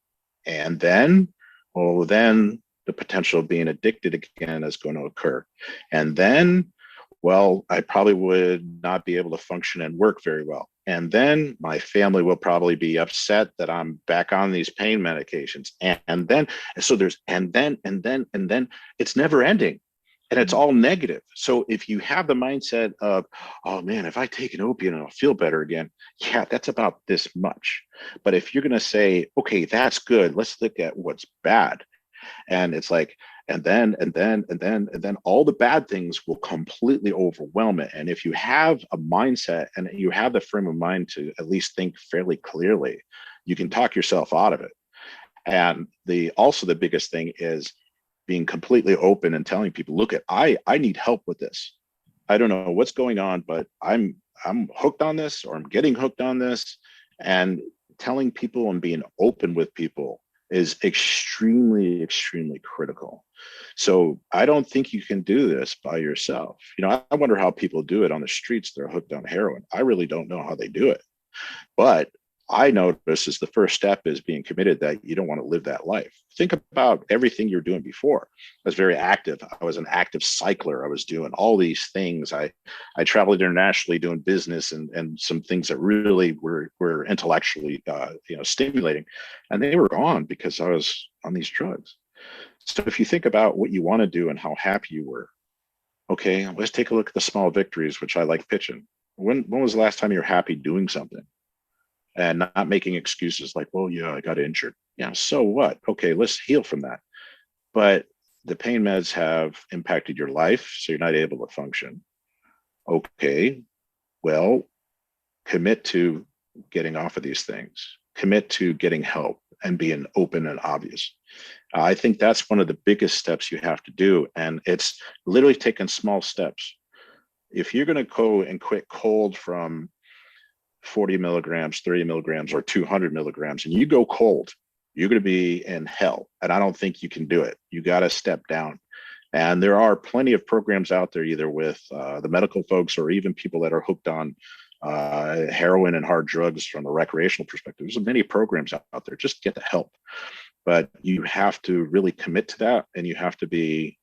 [SPEAKER 3] And then the potential of being addicted again is going to occur. And then, well, I probably would not be able to function and work very well. And then my family will probably be upset that I'm back on these pain medications. And then, so there's, and then it's never ending. And it's all negative. So if you have the mindset of, oh man, if I take an opiate and I'll feel better again, yeah, that's about this much. But if you're going to say, okay, that's good, let's look at what's bad. And it's like, and then all the bad things will completely overwhelm it. And if you have a mindset and you have the frame of mind to at least think fairly clearly, you can talk yourself out of it. And the biggest thing is being completely open and telling people, look, I need help with this. I don't know what's going on, but I'm hooked on this, or I'm getting hooked on this. And telling people and being open with people is extremely, extremely critical. So I don't think you can do this by yourself. I wonder how people do it on the streets. They're hooked on heroin. I really don't know how they do it. But I notice is the first step is being committed that you don't want to live that life. Think about everything you're doing before. I was very active. I was an active cycler. I was doing all these things. I traveled internationally doing business and some things that really were intellectually stimulating, and they were gone because I was on these drugs. So if you think about what you want to do and how happy you were, okay, let's take a look at the small victories, which I like pitching. When was the last time you were happy doing something? And not making excuses like, well, yeah, I got injured. Yeah, so what? Okay, let's heal from that. But the pain meds have impacted your life, so you're not able to function. Okay, well, commit to getting off of these things. Commit to getting help and being open and obvious. I think that's one of the biggest steps you have to do. And it's literally taking small steps. If you're going to go and quit cold from 40 milligrams, 30 milligrams, or 200 milligrams, and you go cold, you're going to be in hell. And I don't think you can do it. You got to step down. And there are plenty of programs out there, either with the medical folks or even people that are hooked on heroin and hard drugs from a recreational perspective. There's many programs out there. Just get the help. But you have to really commit to that, and you have to be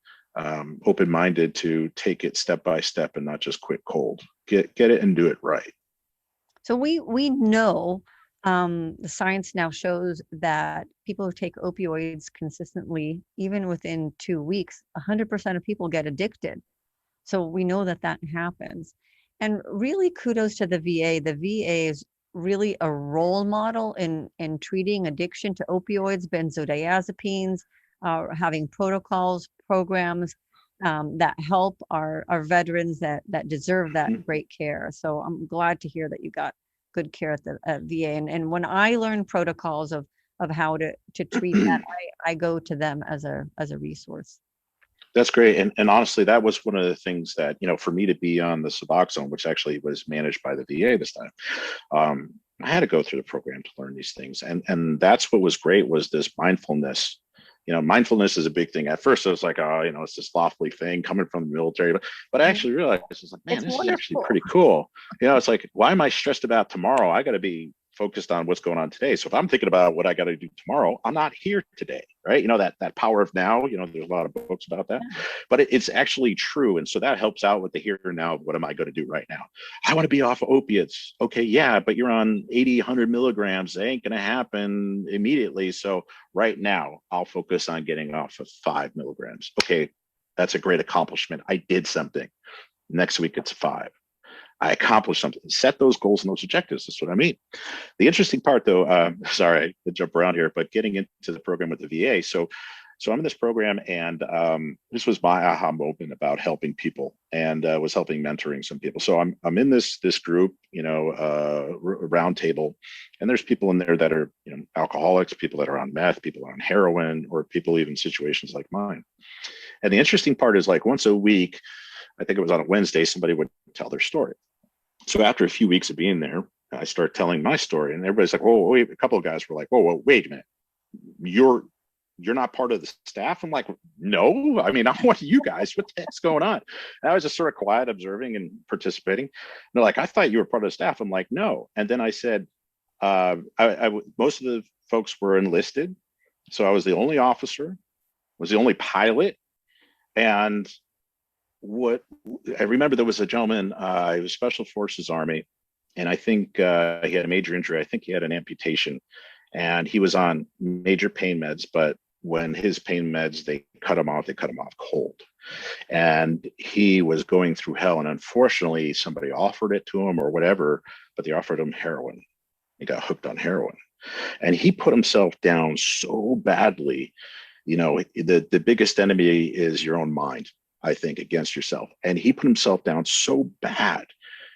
[SPEAKER 3] open-minded to take it step by step and not just quit cold. Get it and do it right.
[SPEAKER 1] So we know the science now shows that people who take opioids consistently, even within 2 weeks, 100% of people get addicted. So we know that happens. And really kudos to the VA. The VA is really a role model in treating addiction to opioids, benzodiazepines, having protocols, programs that help our veterans that deserve that great care. So I'm glad to hear that you got good care at the VA. And when I learn protocols of how to treat that, I go to them as a resource.
[SPEAKER 3] That's great. And honestly, that was one of the things that, for me to be on the Suboxone, which actually was managed by the VA this time, I had to go through the program to learn these things. And that's what was great, was this mindfulness. Mindfulness is a big thing. At first, I was like, oh, it's this lofty thing coming from the military. But I actually realized, it's like, man, this is actually pretty cool. It's like, why am I stressed about tomorrow? I got to be focused on what's going on today. So if I'm thinking about what I got to do tomorrow, I'm not here today, right? You know, that power of now, you know, there's a lot of books about that, but it's actually true. And so that helps out with the here and now. What am I going to do right now? I want to be off of opiates. Okay, yeah, but you're on 80, 100 milligrams. They ain't going to happen immediately. So right now, I'll focus on getting off of 5 milligrams. Okay, that's a great accomplishment. I did something. Next week, it's 5. I accomplished something. Set those goals and those objectives. That's what I mean. The interesting part, though, sorry to jump around here, but getting into the program with the VA. So I'm in this program, and this was my aha moment about helping people, and was helping mentoring some people. So I'm in this group, you know, round table, and there's people in there that are, you know, alcoholics, people that are on meth, people on heroin, or people even situations like mine. And the interesting part is, like, once a week, I think it was on a Wednesday, somebody would tell their story. So after a few weeks of being there, I started telling my story, and everybody's like, "Oh, wait!" A couple of guys were like, "Whoa, wait a minute, you're not part of the staff?" I'm like, "No, I mean, I'm one of you guys. What the heck's going on?" And I was just sort of quiet, observing and participating. And they're like, "I thought you were part of the staff." I'm like, "No." And then I said, most of the folks were enlisted, so I was the only officer, was the only pilot, and what I remember, there was a gentleman, he was Special Forces Army, and I think he had a major injury. I think he had an amputation, and he was on major pain meds. But when his pain meds, they cut him off cold, and he was going through hell. And unfortunately, somebody offered it to him or whatever, but they offered him heroin. He got hooked on heroin, and he put himself down so badly. You know, the biggest enemy is your own mind, I think, against yourself. And he put himself down so bad.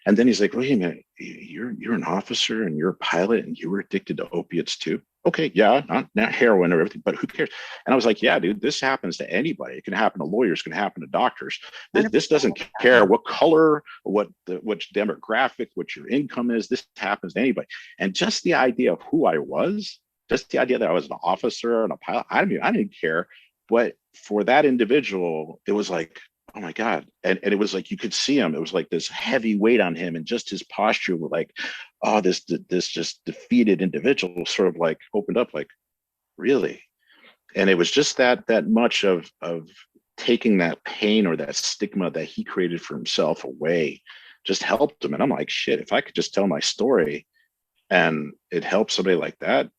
[SPEAKER 3] And then he's like, "Wait a minute, you're an officer and you're a pilot and you were addicted to opiates too?" Okay, yeah, not heroin or everything, but who cares? And I was like, "Yeah, dude, this happens to anybody. It can happen to lawyers, it can happen to doctors. This doesn't care what color, which demographic, what your income is. This happens to anybody." And just the idea of who I was, just the idea that I was an officer and a pilot, I didn't care. But for that individual, it was like, oh my God. And it was like, you could see him. It was like this heavy weight on him, and just his posture was like, oh, this just defeated individual sort of like opened up, like, really? And it was just that much of taking that pain or that stigma that he created for himself away, just helped him. And I'm like, shit, if I could just tell my story and it helps somebody like that,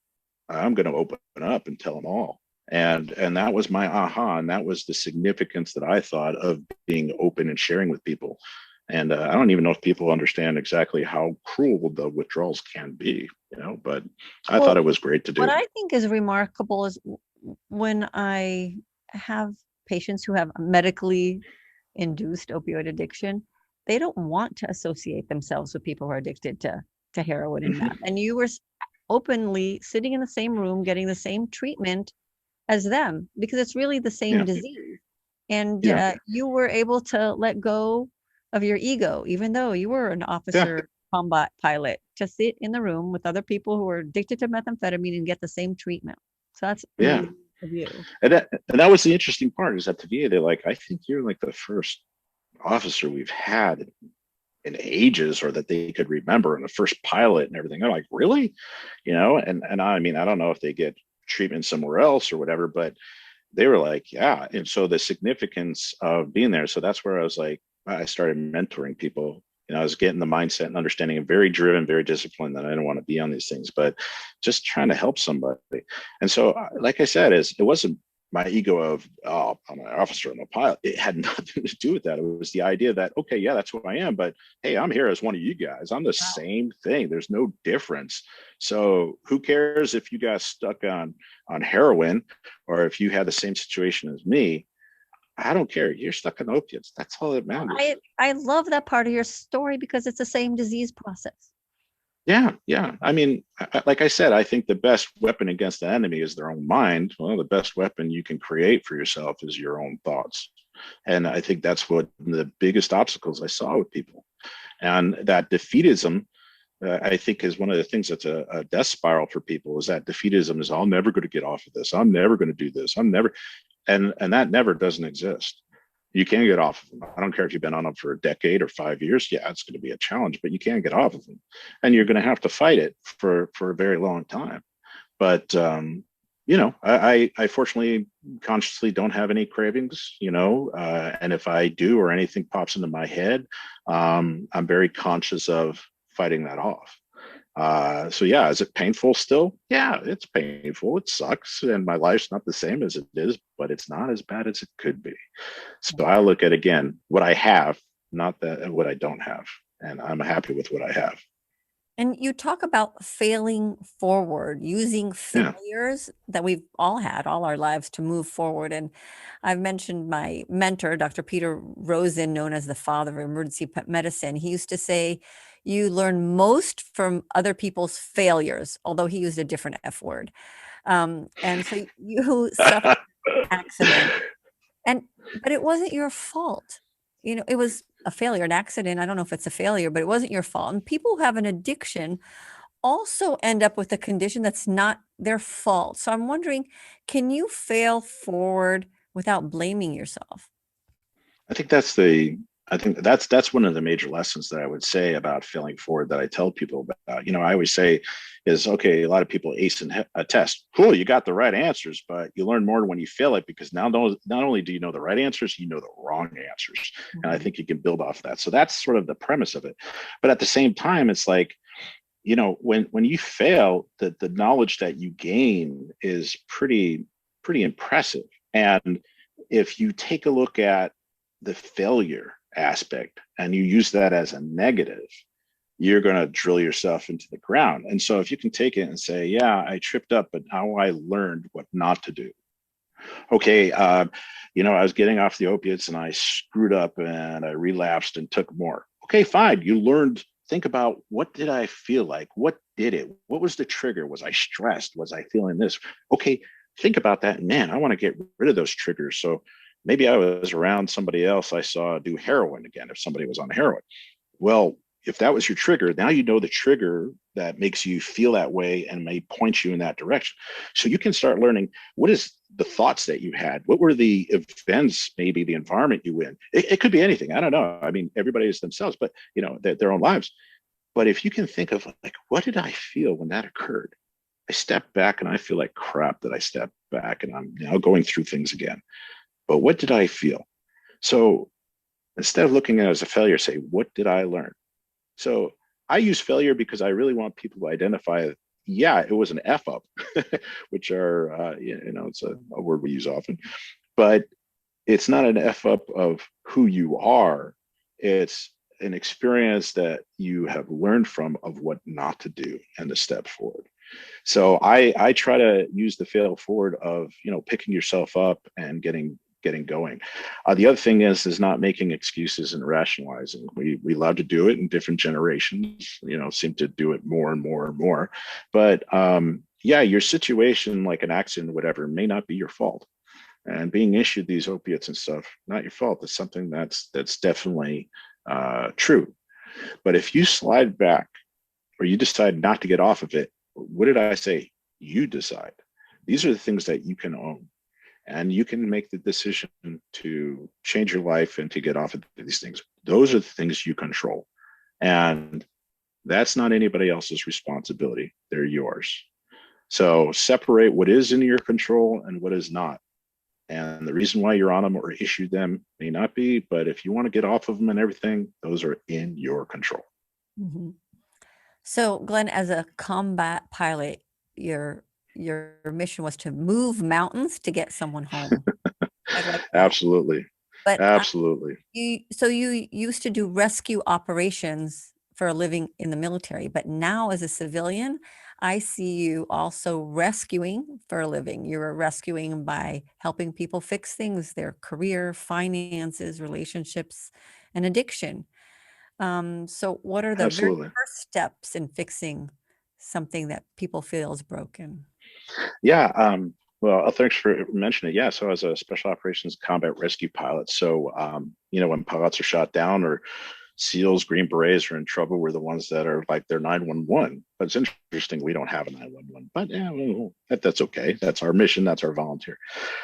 [SPEAKER 3] I'm going to open up and tell them all. And that was my aha, and that was the significance that I thought of being open and sharing with people. And I don't even know if people understand exactly how cruel the withdrawals can be, you know, but I thought it was great to do.
[SPEAKER 4] What I think is remarkable is when I have patients who have medically induced opioid addiction, they don't want to associate themselves with people who are addicted to heroin and meth. And you were openly sitting in the same room, getting the same treatment as them, because it's really the same disease. And you were able to let go of your ego, even though you were an officer combat pilot, to sit in the room with other people who are addicted to methamphetamine and get the same treatment. So that's of you.
[SPEAKER 3] And that was the interesting part, is at the VA, they're like, "I think you're like the first officer we've had in ages, or that they could remember, and the first pilot and everything." They're like, "Really?" You know, and I mean, I don't know if they get treatment somewhere else or whatever, but they were like, yeah. And so the significance of being there, so that's where I was like, I started mentoring people. You know, I was getting the mindset and understanding, and very driven, very disciplined, that I didn't want to be on these things, but just trying to help somebody. And so, like I said, it wasn't my ego of, oh, I'm an officer, I'm a pilot. It had nothing to do with that. It was the idea that, okay, yeah, that's who I am, but hey, I'm here as one of you guys. I'm the same thing. There's no difference. So who cares if you got stuck on heroin, or if you had the same situation as me? I don't care. You're stuck on opiates. That's all that matters.
[SPEAKER 4] I love that part of your story, because it's the same disease process.
[SPEAKER 3] Yeah. I mean, like I said, I think the best weapon against the enemy is their own mind. Well, the best weapon you can create for yourself is your own thoughts. And I think that's what the biggest obstacles I saw with people. And that defeatism, I think, is one of the things that's a death spiral for people, is that defeatism is, I'm never going to get off of this. I'm never going to do this. I'm never, and that never doesn't exist. You can get off of them. I don't care if you've been on them for a decade or 5 years. Yeah, it's going to be a challenge, but you can get off of them, and you're going to have to fight it for a very long time. But I fortunately consciously don't have any cravings, and if I do or anything pops into my head, I'm very conscious of fighting that off. So yeah, is it painful still? Yeah, it's painful. It sucks, and my life's not the same as it is, but it's not as bad as it could be. So I look at again what I have, not that what I don't have, and I'm happy with what I have.
[SPEAKER 1] And you talk about failing forward, using
[SPEAKER 3] Yeah,
[SPEAKER 1] failures that we've all had all our lives to move forward. And I've mentioned my mentor, Dr. Peter Rosen, known as the father of emergency medicine. He used to say, you learn most from other people's failures, although he used a different F word. And so you suffered an accident, but it wasn't your fault. It was a failure, an accident. I don't know if it's a failure, but it wasn't your fault. And people who have an addiction also end up with a condition that's not their fault. So I'm wondering, can you fail forward without blaming yourself?
[SPEAKER 3] I think that's the I think that's one of the major lessons that I would say about failing forward that I tell people about. I always say is okay, a lot of people ace a test. Cool, you got the right answers, but you learn more when you fail it because now not only do you know the right answers, you know the wrong answers. And I think you can build off that. So that's sort of the premise of it. But at the same time, it's like, when you fail, the knowledge that you gain is pretty impressive. And if you take a look at the failure aspect and you use that as a negative, you're going to drill yourself into the ground. And so if you can take it and say, yeah, I tripped up, but now I learned what not to do. Okay, I was getting off the opiates and I screwed up and I relapsed and took more. Okay, fine. You learned. Think about, what did I feel like? What did it? What was the trigger? Was I stressed? Was I feeling this? Okay, think about that. Man, I want to get rid of those triggers. So maybe I was around somebody else I saw do heroin again, if somebody was on heroin. Well, if that was your trigger, now you know the trigger that makes you feel that way and may point you in that direction. So you can start learning, what is the thoughts that you had? What were the events, maybe the environment you in? It could be anything. I don't know. I mean, everybody is themselves, but their own lives. But if you can think of, like, what did I feel when that occurred? I stepped back and I feel like crap that I stepped back and I'm now going through things again. But what did I feel? So instead of looking at it as a failure, say, what did I learn? So I use failure because I really want people to identify, yeah, it was an F up, which are, it's a word we use often, but it's not an F up of who you are. It's an experience that you have learned from of what not to do and to step forward. So I try to use the fail forward of, picking yourself up and getting going. The other thing is not making excuses and rationalizing. We love to do it, in different generations, seem to do it more and more and more. But your situation, like an accident or whatever, may not be your fault. And being issued these opiates and stuff, not your fault. It's something that's definitely true. But if you slide back or you decide not to get off of it, what did I say? You decide. These are the things that you can own. And you can make the decision to change your life and to get off of these things. Those are the things you control. And that's not anybody else's responsibility. They're yours. So separate what is in your control and what is not. And the reason why you're on them or issued them may not be, but if you want to get off of them and everything, those are in your control.
[SPEAKER 1] Mm-hmm. So, Glenn, as a combat pilot, your mission was to move mountains to get someone home. I like that.
[SPEAKER 3] Absolutely.
[SPEAKER 1] But
[SPEAKER 3] absolutely.
[SPEAKER 1] You used to do rescue operations for a living in the military, but now as a civilian, I see you also rescuing for a living. You're rescuing by helping people fix things, their career, finances, relationships, and addiction. So what are the very
[SPEAKER 3] Absolutely.
[SPEAKER 1] first steps in fixing something that people feel is broken?
[SPEAKER 3] Yeah. Well, thanks for mentioning it. Yeah. So as a special operations combat rescue pilot, so, when pilots are shot down or SEALs, Green Berets are in trouble, we're the ones that are like their 911. But it's interesting, we don't have a 911, but yeah, well, that's okay. That's our mission. That's our volunteer.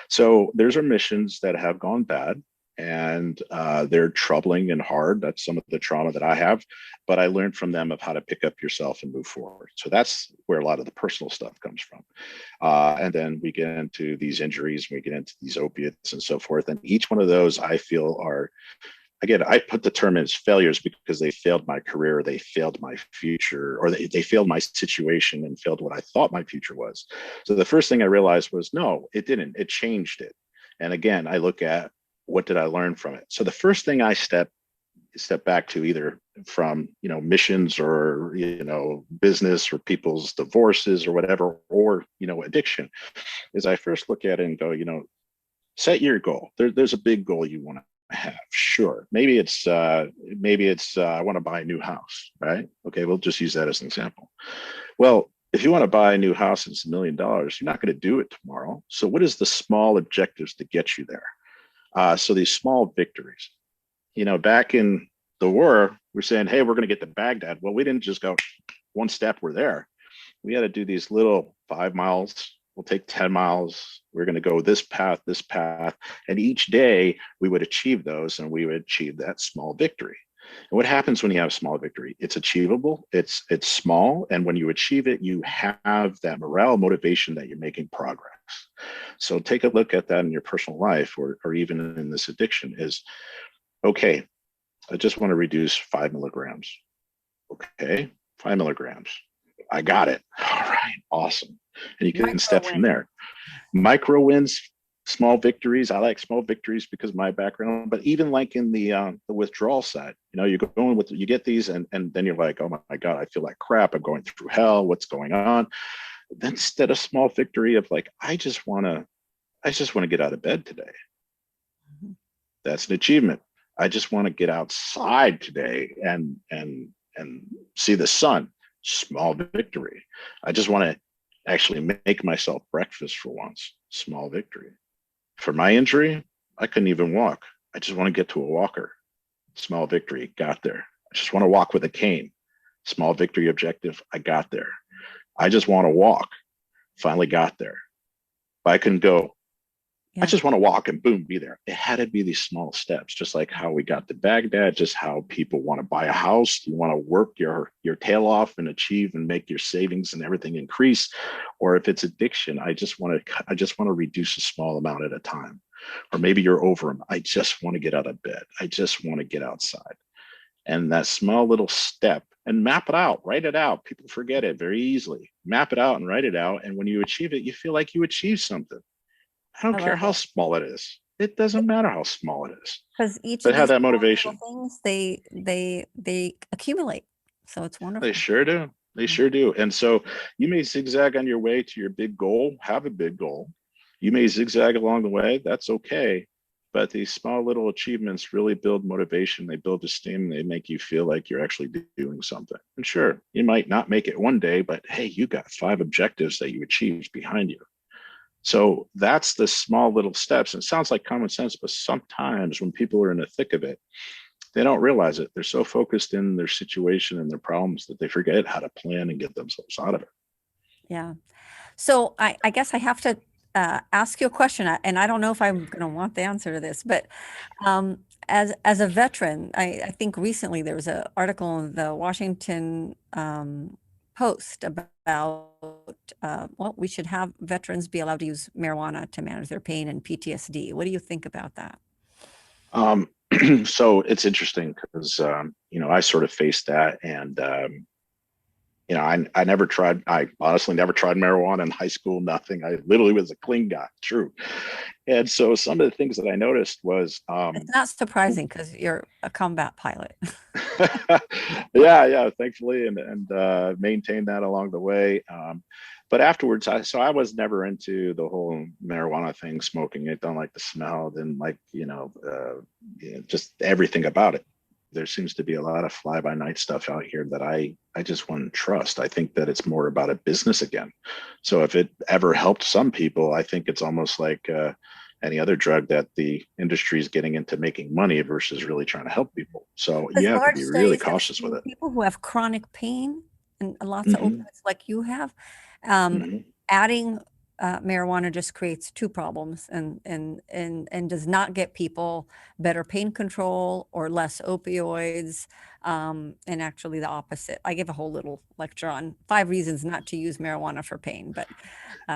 [SPEAKER 3] So there's our missions that have gone bad. and they're troubling and hard. That's some of the trauma that I have, but I learned from them of how to pick up yourself and move forward. So that's where a lot of the personal stuff comes from. And then we get into these injuries, we get into these opiates and so forth. And each one of those I feel are, again, I put the term as failures because they failed my career, they failed my future, or they failed my situation and failed what I thought my future was. So the first thing I realized was, no, it didn't. It changed it. And again, I look at what did I learn from it. So the first thing I step back to, either from missions or business or people's divorces or whatever, or addiction, is I first look at it and go, set your goal. There's a big goal you want to have. Sure. Maybe it's I want to buy a new house, right? Okay, we'll just use that as an example. Well, if you want to buy a new house and it's $1 million, you're not going to do it tomorrow. So what is the small objectives to get you there? So these small victories, back in the war, we're saying, hey, we're going to get to Baghdad. Well, we didn't just go one step, we're there. We had to do these little 5 miles. We'll take 10 miles. We're going to go this path. And each day we would achieve those, and we would achieve that small victory. And what happens when you have a small victory? It's achievable. It's small. And when you achieve it, you have that morale, motivation that you're making progress. So take a look at that in your personal life, or even in this addiction is, okay, I just want to reduce 5 milligrams. Okay, 5 milligrams. I got it. All right, awesome. And you can step from there. Micro wins, small victories. I like small victories because of my background, but even like in the withdrawal side, you go going with, you get these and then you're like, oh my God, I feel like crap. I'm going through hell. What's going on? Then instead of small victory of like, I just want to get out of bed today. That's an achievement. I just want to get outside today and see the sun. Small victory. I just want to actually make myself breakfast for once. Small victory. For my injury, I couldn't even walk. I just want to get to a walker. Small victory. Got there. I just want to walk with a cane. Small victory objective. I got there. I just want to walk. Finally got there. But I couldn't go. I just want to walk and boom, be there. It had to be these small steps, just like how we got to Baghdad, just how people want to buy a house. You want to work your tail off and achieve and make your savings and everything increase. Or if it's addiction, I just want to reduce a small amount at a time. Or maybe you're over them. I just want to get out of bed. I just want to get outside. And that small little step, and map it out, write it out. People forget it very easily. Map it out and write it out. And when you achieve it, you feel like you achieved something. I don't care how small it is. It doesn't matter how small it is.
[SPEAKER 1] Because each
[SPEAKER 3] but
[SPEAKER 1] of
[SPEAKER 3] have
[SPEAKER 1] these
[SPEAKER 3] that motivation.
[SPEAKER 1] Things they accumulate. So it's wonderful.
[SPEAKER 3] They sure do. They sure do. And so you may zigzag on your way to your big goal. Have a big goal. You may zigzag along the way. That's okay. But these small little achievements really build motivation. They build esteem. They make you feel like you're actually doing something. And sure, you might not make it one day, but hey, you got 5 objectives that you achieved behind you. So that's the small little steps. And it sounds like common sense, but sometimes when people are in the thick of it, they don't realize it. They're so focused in their situation and their problems that they forget how to plan and get themselves out of it.
[SPEAKER 1] Yeah. So I guess I have to ask you a question, and I don't know if I'm going to want the answer to this, but as a veteran, I think recently there was an article in the Washington Post about, well, we should have veterans be allowed to use marijuana to manage their pain and PTSD. What do you think about that?
[SPEAKER 3] So it's interesting because, I sort of faced that, and, I never tried, I honestly never tried marijuana in high school, nothing. I literally was a clean guy, true. And so some of the things that I noticed was,
[SPEAKER 1] it's not surprising because you're a combat pilot.
[SPEAKER 3] yeah, thankfully, and maintained that along the way. But afterwards, I was never into the whole marijuana thing, smoking it, don't like the smell, didn't like, just everything about it. There seems to be a lot of fly-by-night stuff out here that I just wouldn't trust. I think that it's more about a business again. So if it ever helped some people, I think it's almost like any other drug that the industry is getting into making money versus really trying to help people. So you have to be really cautious with it.
[SPEAKER 1] People who have chronic pain and lots of opioids like you have, adding marijuana just creates two problems and does not get people better pain control or less opioids, and actually the opposite. I give a whole little lecture on 5 reasons not to use marijuana for pain, but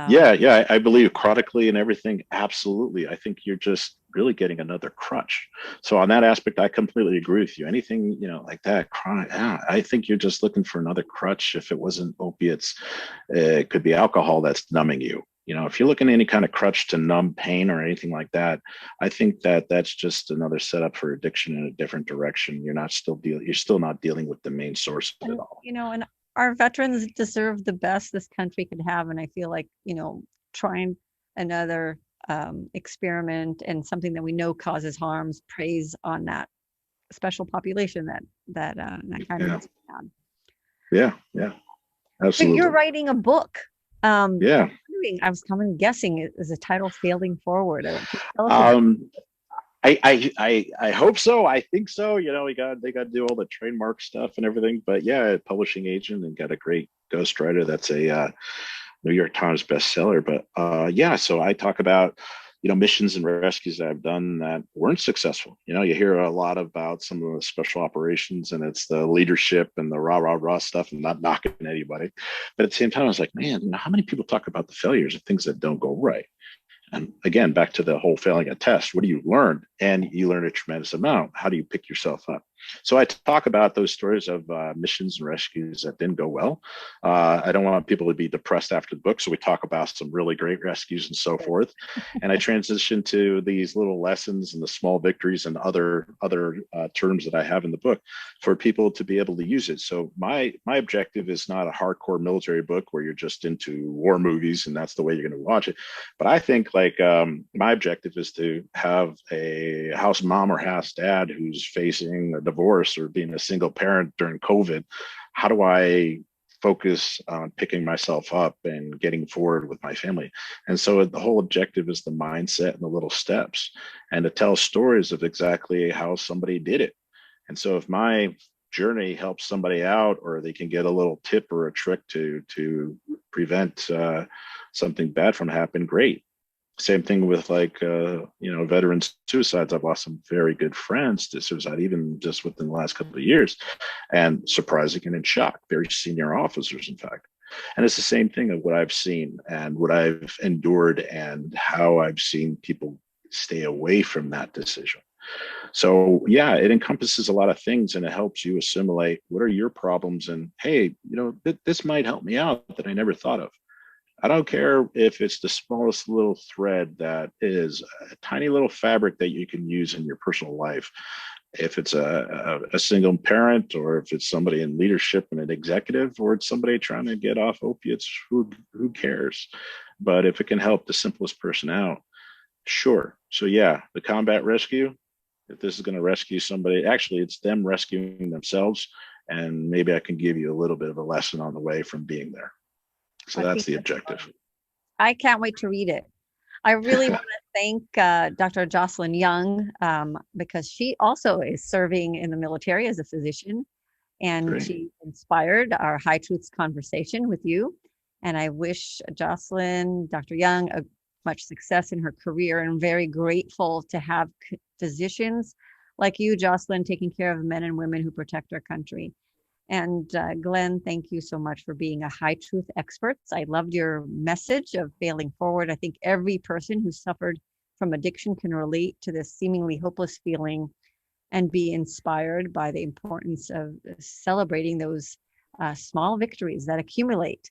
[SPEAKER 3] Yeah, I believe chronically and everything. Absolutely. I think you're just really getting another crutch. So on that aspect, I completely agree with you. Anything, like that, chronic, yeah, I think you're just looking for another crutch. If it wasn't opiates, it could be alcohol that's numbing you. If you're looking at any kind of crutch to numb pain or anything like that, I think that that's just another setup for addiction in a different direction. You're still not dealing with the main source of it all.
[SPEAKER 4] And our veterans deserve the best this country could have. And I feel like, trying another experiment and something that we know causes harms preys on that special population that kind
[SPEAKER 3] Yeah.
[SPEAKER 4] of had.
[SPEAKER 3] Yeah,
[SPEAKER 1] so
[SPEAKER 3] absolutely.
[SPEAKER 1] you're writing a book.
[SPEAKER 3] Yeah.
[SPEAKER 4] I was guessing is the title Failing Forward. Can you tell us
[SPEAKER 3] I hope so. I think so. They got to do all the trademark stuff and everything. But yeah, publishing agent and got a great ghostwriter. That's a New York Times bestseller. But yeah, so I talk about missions and rescues that I've done that weren't successful. You hear a lot about some of the special operations, and it's the leadership and the rah stuff, and not knocking anybody. But at the same time, I was like, man, how many people talk about the failures of things that don't go right? And again, back to the whole failing a test, what do you learn? And you learn a tremendous amount. How do you pick yourself up? So I talk about those stories of missions and rescues that didn't go well. I don't want people to be depressed after the book. So we talk about some really great rescues and so forth. And I transition to these little lessons and the small victories and other terms that I have in the book for people to be able to use it. So my objective is not a hardcore military book where you're just into war movies and that's the way you're going to watch it. But I think my objective is to have a house mom or house dad who's facing a divorce or being a single parent during COVID. How do I focus on picking myself up and getting forward with my family? And so the whole objective is the mindset and the little steps, and to tell stories of exactly how somebody did it. And so if my journey helps somebody out, or they can get a little tip or a trick to prevent something bad from happening, great. Same thing with veteran suicides. I've lost some very good friends to suicide, even just within the last couple of years, and surprising and in shock, very senior officers, in fact. And it's the same thing of what I've seen and what I've endured and how I've seen people stay away from that decision. So yeah, it encompasses a lot of things, and it helps you assimilate what are your problems, and hey, this might help me out that I never thought of. I don't care if it's the smallest little thread that is a tiny little fabric that you can use in your personal life. If it's a single parent, or if it's somebody in leadership and an executive, or it's somebody trying to get off opiates, who cares? But if it can help the simplest person out, sure. So yeah, the combat rescue, if this is going to rescue somebody, actually it's them rescuing themselves. And maybe I can give you a little bit of a lesson on the way from being there. So that's the objective.
[SPEAKER 4] I can't wait to read it. I really want to thank Dr. Jocelyn Young, because she also is serving in the military as a physician, and
[SPEAKER 3] Great.
[SPEAKER 4] She inspired our High Truths conversation with you. And I wish Jocelyn, Dr. Young, much success in her career, and I'm very grateful to have physicians like you, Jocelyn, taking care of men and women who protect our country. And Glenn, thank you so much for being a high truth expert. I loved your message of failing forward. I think every person who suffered from addiction can relate to this seemingly hopeless feeling and be inspired by the importance of celebrating those small victories that accumulate.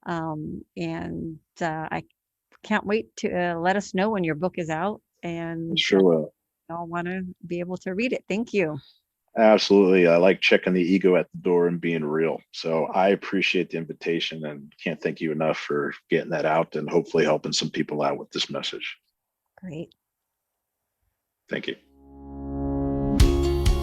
[SPEAKER 4] I can't wait to let us know when your book is out. And
[SPEAKER 3] sure will.
[SPEAKER 4] I want to be able to read it. Thank you.
[SPEAKER 3] Absolutely. I like checking the ego at the door and being real. So I appreciate the invitation and can't thank you enough for getting that out and hopefully helping some people out with this message.
[SPEAKER 4] Great.
[SPEAKER 3] Thank you.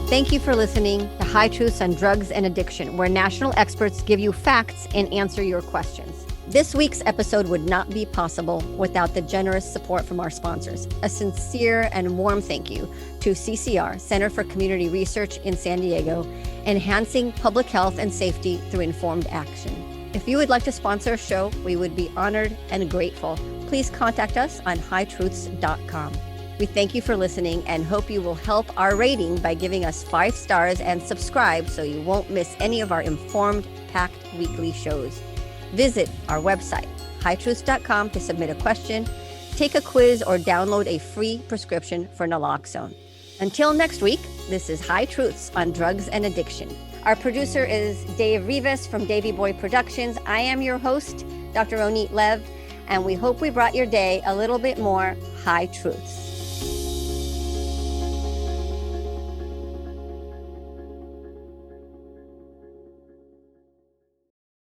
[SPEAKER 1] Thank you for listening to High Truths on Drugs and Addiction, where national experts give you facts and answer your questions. This week's episode would not be possible without the generous support from our sponsors. A sincere and warm thank you to CCR, Center for Community Research in San Diego, enhancing public health and safety through informed action. If you would like to sponsor a show, we would be honored and grateful. Please contact us on hightruths.com. We thank you for listening and hope you will help our rating by giving us 5 stars and subscribe so you won't miss any of our informed, packed weekly shows. Visit our website, hightruths.com, to submit a question, take a quiz, or download a free prescription for naloxone. Until next week, this is High Truths on Drugs and Addiction. Our producer is Dave Rivas from Davy Boy Productions. I am your host, Dr. Roneet Lev, and we hope we brought your day a little bit more high truths.